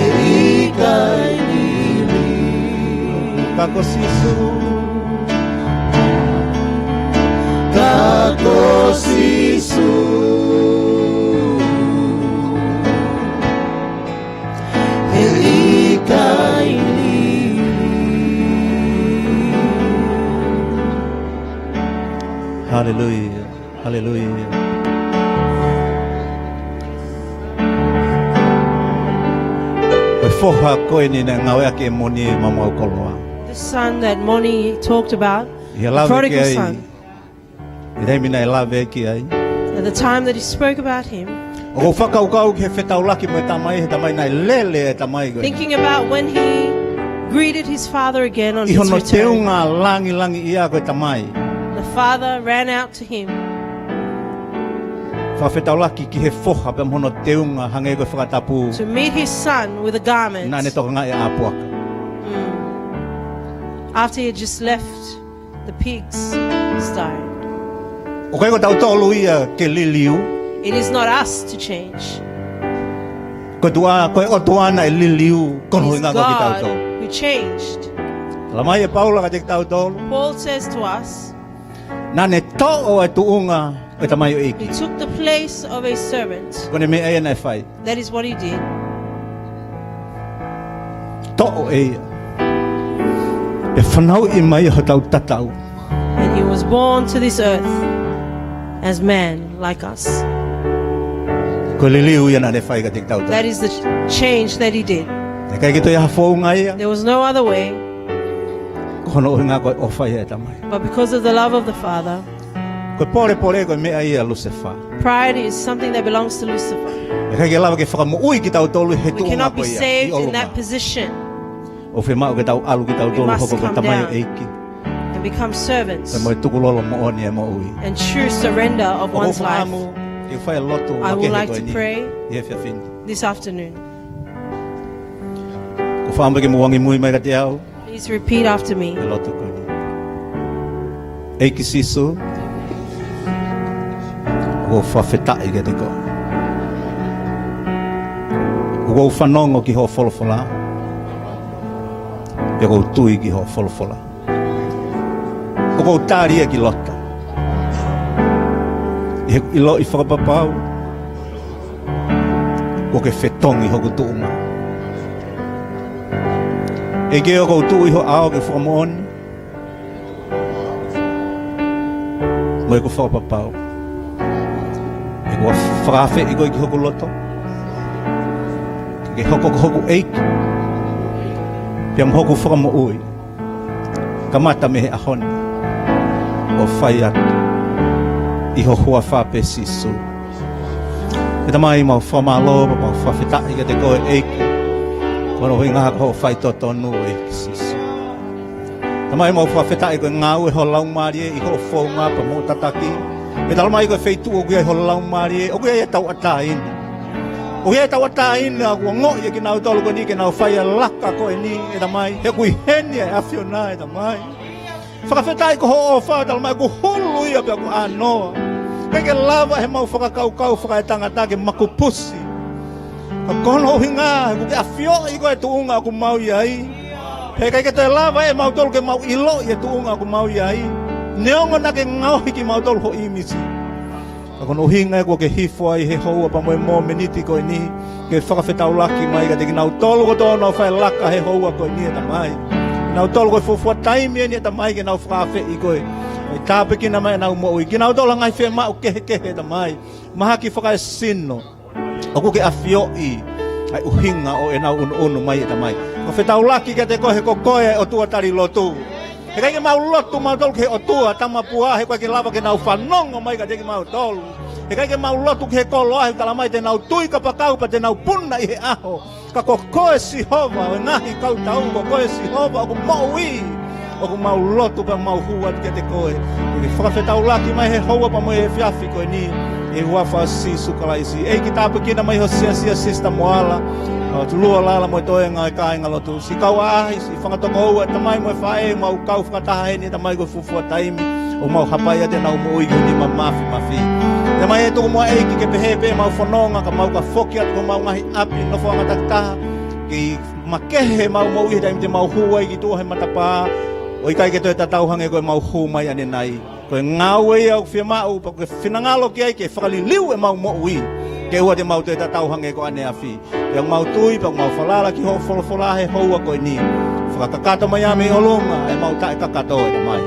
e ikai lili kako sisu kako sisu e ikai lili Hallelujah. Hallelujah. Koe whoha koe ni na ngawe ake moni mamau koloa. The son that Moni talked about, I the love prodigal ki ai. son, I rei mina e lave ki ai. at the time that he spoke about him, O ko whakaukau ke whetaulaki mo e tamai, he tamai nai lele e tamai koe. thinking about when he greeted his father again on I his hono return. teunga langi langi ia koe tamai. The father ran out to him. Whawhetaulaki ki he whoha pe mono teunga hange koe whakatapu. To meet his son with a garment Nā ne toka ngā e āpuaka. after he had just left the pigs sty. O kai ko tau tolu ia ke liliu. It is not us to change. Ko tua ko o tuana e liliu It kono is inga ko ki tau God tolu. who changed. Lamai e Paula ka te tau tolu. Paul says to us, Nā ne to o e tuunga e tamai o he iki. took the place of a servant. Ko ne me e na e whai. That is what he did. to'o eia. E whanau I mai ho tau tatau. And he was born to this earth as man like us. Ko liliu ia na ne whai ka te tau. That is the change that he did. E kai ki toi ha whaunga ia. There was no other way. Kono o ngā koe o whai e tamai. But because of the love of the Father, Koe pore koe mea ia Lucifer. pride is something that belongs to Lucifer. E kai ke lawa ke whakamuui ki tau tolu he We tuunga cannot be koe ia. saved in that position O whi mau ke tau alu ki tau We tolu must hoko ko come tamai down. e eiki. and become servants Koe moe tukulolo mo oni e mo ui. and true surrender of O one's life. whaamu, ke whai lotu I would makehe like koe to ni. pray Ie whiawhini. this afternoon. Ko whaamba ke muwangi mui mai ka te au. Please repeat after me. E lotu koe ni. Eiki sisu. O whawhetai ke te koe. O whanongo ki ho wholofola. Pe kou tui ki ho wholofola. O kou tāria ki lota. I lo I whakapapau. O ke whetongi hoku tuuma. E ke o kou tui ho ao ke whakamooni. Mo e ko whakapapau. E ko whakawhe I koe ki hoku loto. Ke hoku eiki. Pia mhoku whakamo ui. Kamata me he ahoni. O whai atu. Iho hua whape sisu. E tamai mau whamalo, mau whawhetai ke te koe eiki. Kono hui ngā ho whai totonu o eiki sisu. Tamai mau whawhetai koe ngāu e ho laumarie, iho whaunga pa mo tataki. E talamai koe Fetu'u o kuia ho laumarie, o kuia e tau ataina. O hea tau ataina, kua ngoi e ki nau tolu koe ni, ke nau whai a laka koe ni, e tamai, he kui heni e awhiona e tamai. Whakawhetai ko ho o whao talamai, ku hulu ia pia ku anoa. Kei ke lava he mau whakakaukau, whakaetangata ke makupusi. Ka kono hinga, ku ke awhio I koe tuunga ku mau iai. He kei ke te lava e mau tolu ke mau ilo I e tuunga ku mau iai. Neongo na ke ngauhi ki mau tolu ho imisi. Ka kono hinga e kua ke hifo ai he houa pa moe mō meniti koe ni. Ke whakawhetau laki mai ka te ki nau tolu ko tōna o whai laka he houa koe ni e tamai. Nau tolu koe fufua taimi e ni e tamai ke nau whakawhe I koe. Ai tāpe kina mai nau mo ui. Ki nau tolu ngai whea mau kehe kehe tamai. Maha ki whakae sino. O ku ke awhio I. Ai uhinga o e nau unu mai e tamai. Ka whetau laki ka te koe ko koe o tuatari lotu. He kai ke mau lotu mau tolu ke o tua tamapua he koe ke lava ke nau whanongo mai ka te ke mau tolu. He kai ke mau lotu ke kolo ahi talamai te nau tui ka pakau pa te nau puna I he aho. Ka ko koe si hova o ngahi kau tau ko koe si hova o ku mau I. O ku mau lotu pa mau hua ke te koe. Ke whakawhetau laki mai he hoa pa moe he whiawhi koe ni. E hua whaasi sukalaisi. Ei ki tāpu kina mai ho sia sista moala. Tu lua lala mo toe ngai kāinga lotu. Si kau ahi, si whangatongo ua, tamai mo e whae, mau kau whakataha e ni, tamai ko fufua taimi. O mau hapai a te nau mo ui ni ma mafi mafi. Tamai e tuku mua eiki ke pehepe, mau whanonga, ka mau ka whoki atu, mau ngahi api, no whanga taktaha. Ki makehe mau mo ui taimi te mau hua I ki tua he matapā. O I kai ke toe tatauhange koe mau hu mai ane nai. Koe ngau e au whia mau, pa koe whinangalo ki ai ke whakaliliu e mau mo ui. Ke ua te mau te tatauhange ko ane awhi. Pe ang mau tui, pa mau whalala ki ho wholofola he houa koe ni. Whakakakato mai ame olunga, e mau tae kakato e mai.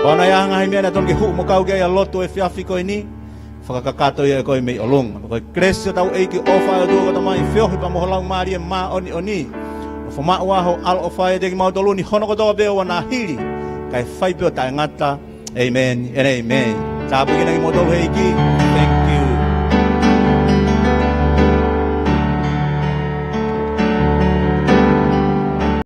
Paona ia hanga he mea na ton ke hu mo kau ke a loto e whiawhi koe ni. Whakakakato ia koe mei olunga. Koe kresio tau eiki ofa e tua kata mai, whiohi pa moholau maari e maa oni oni. Fo ma wa ho al ofa e te ki mau tolu ni hono ko toa beo wana hiri. Kai whaipeo tae ngata. Amen and amen. Tāpu kina ki mo tolu heiki.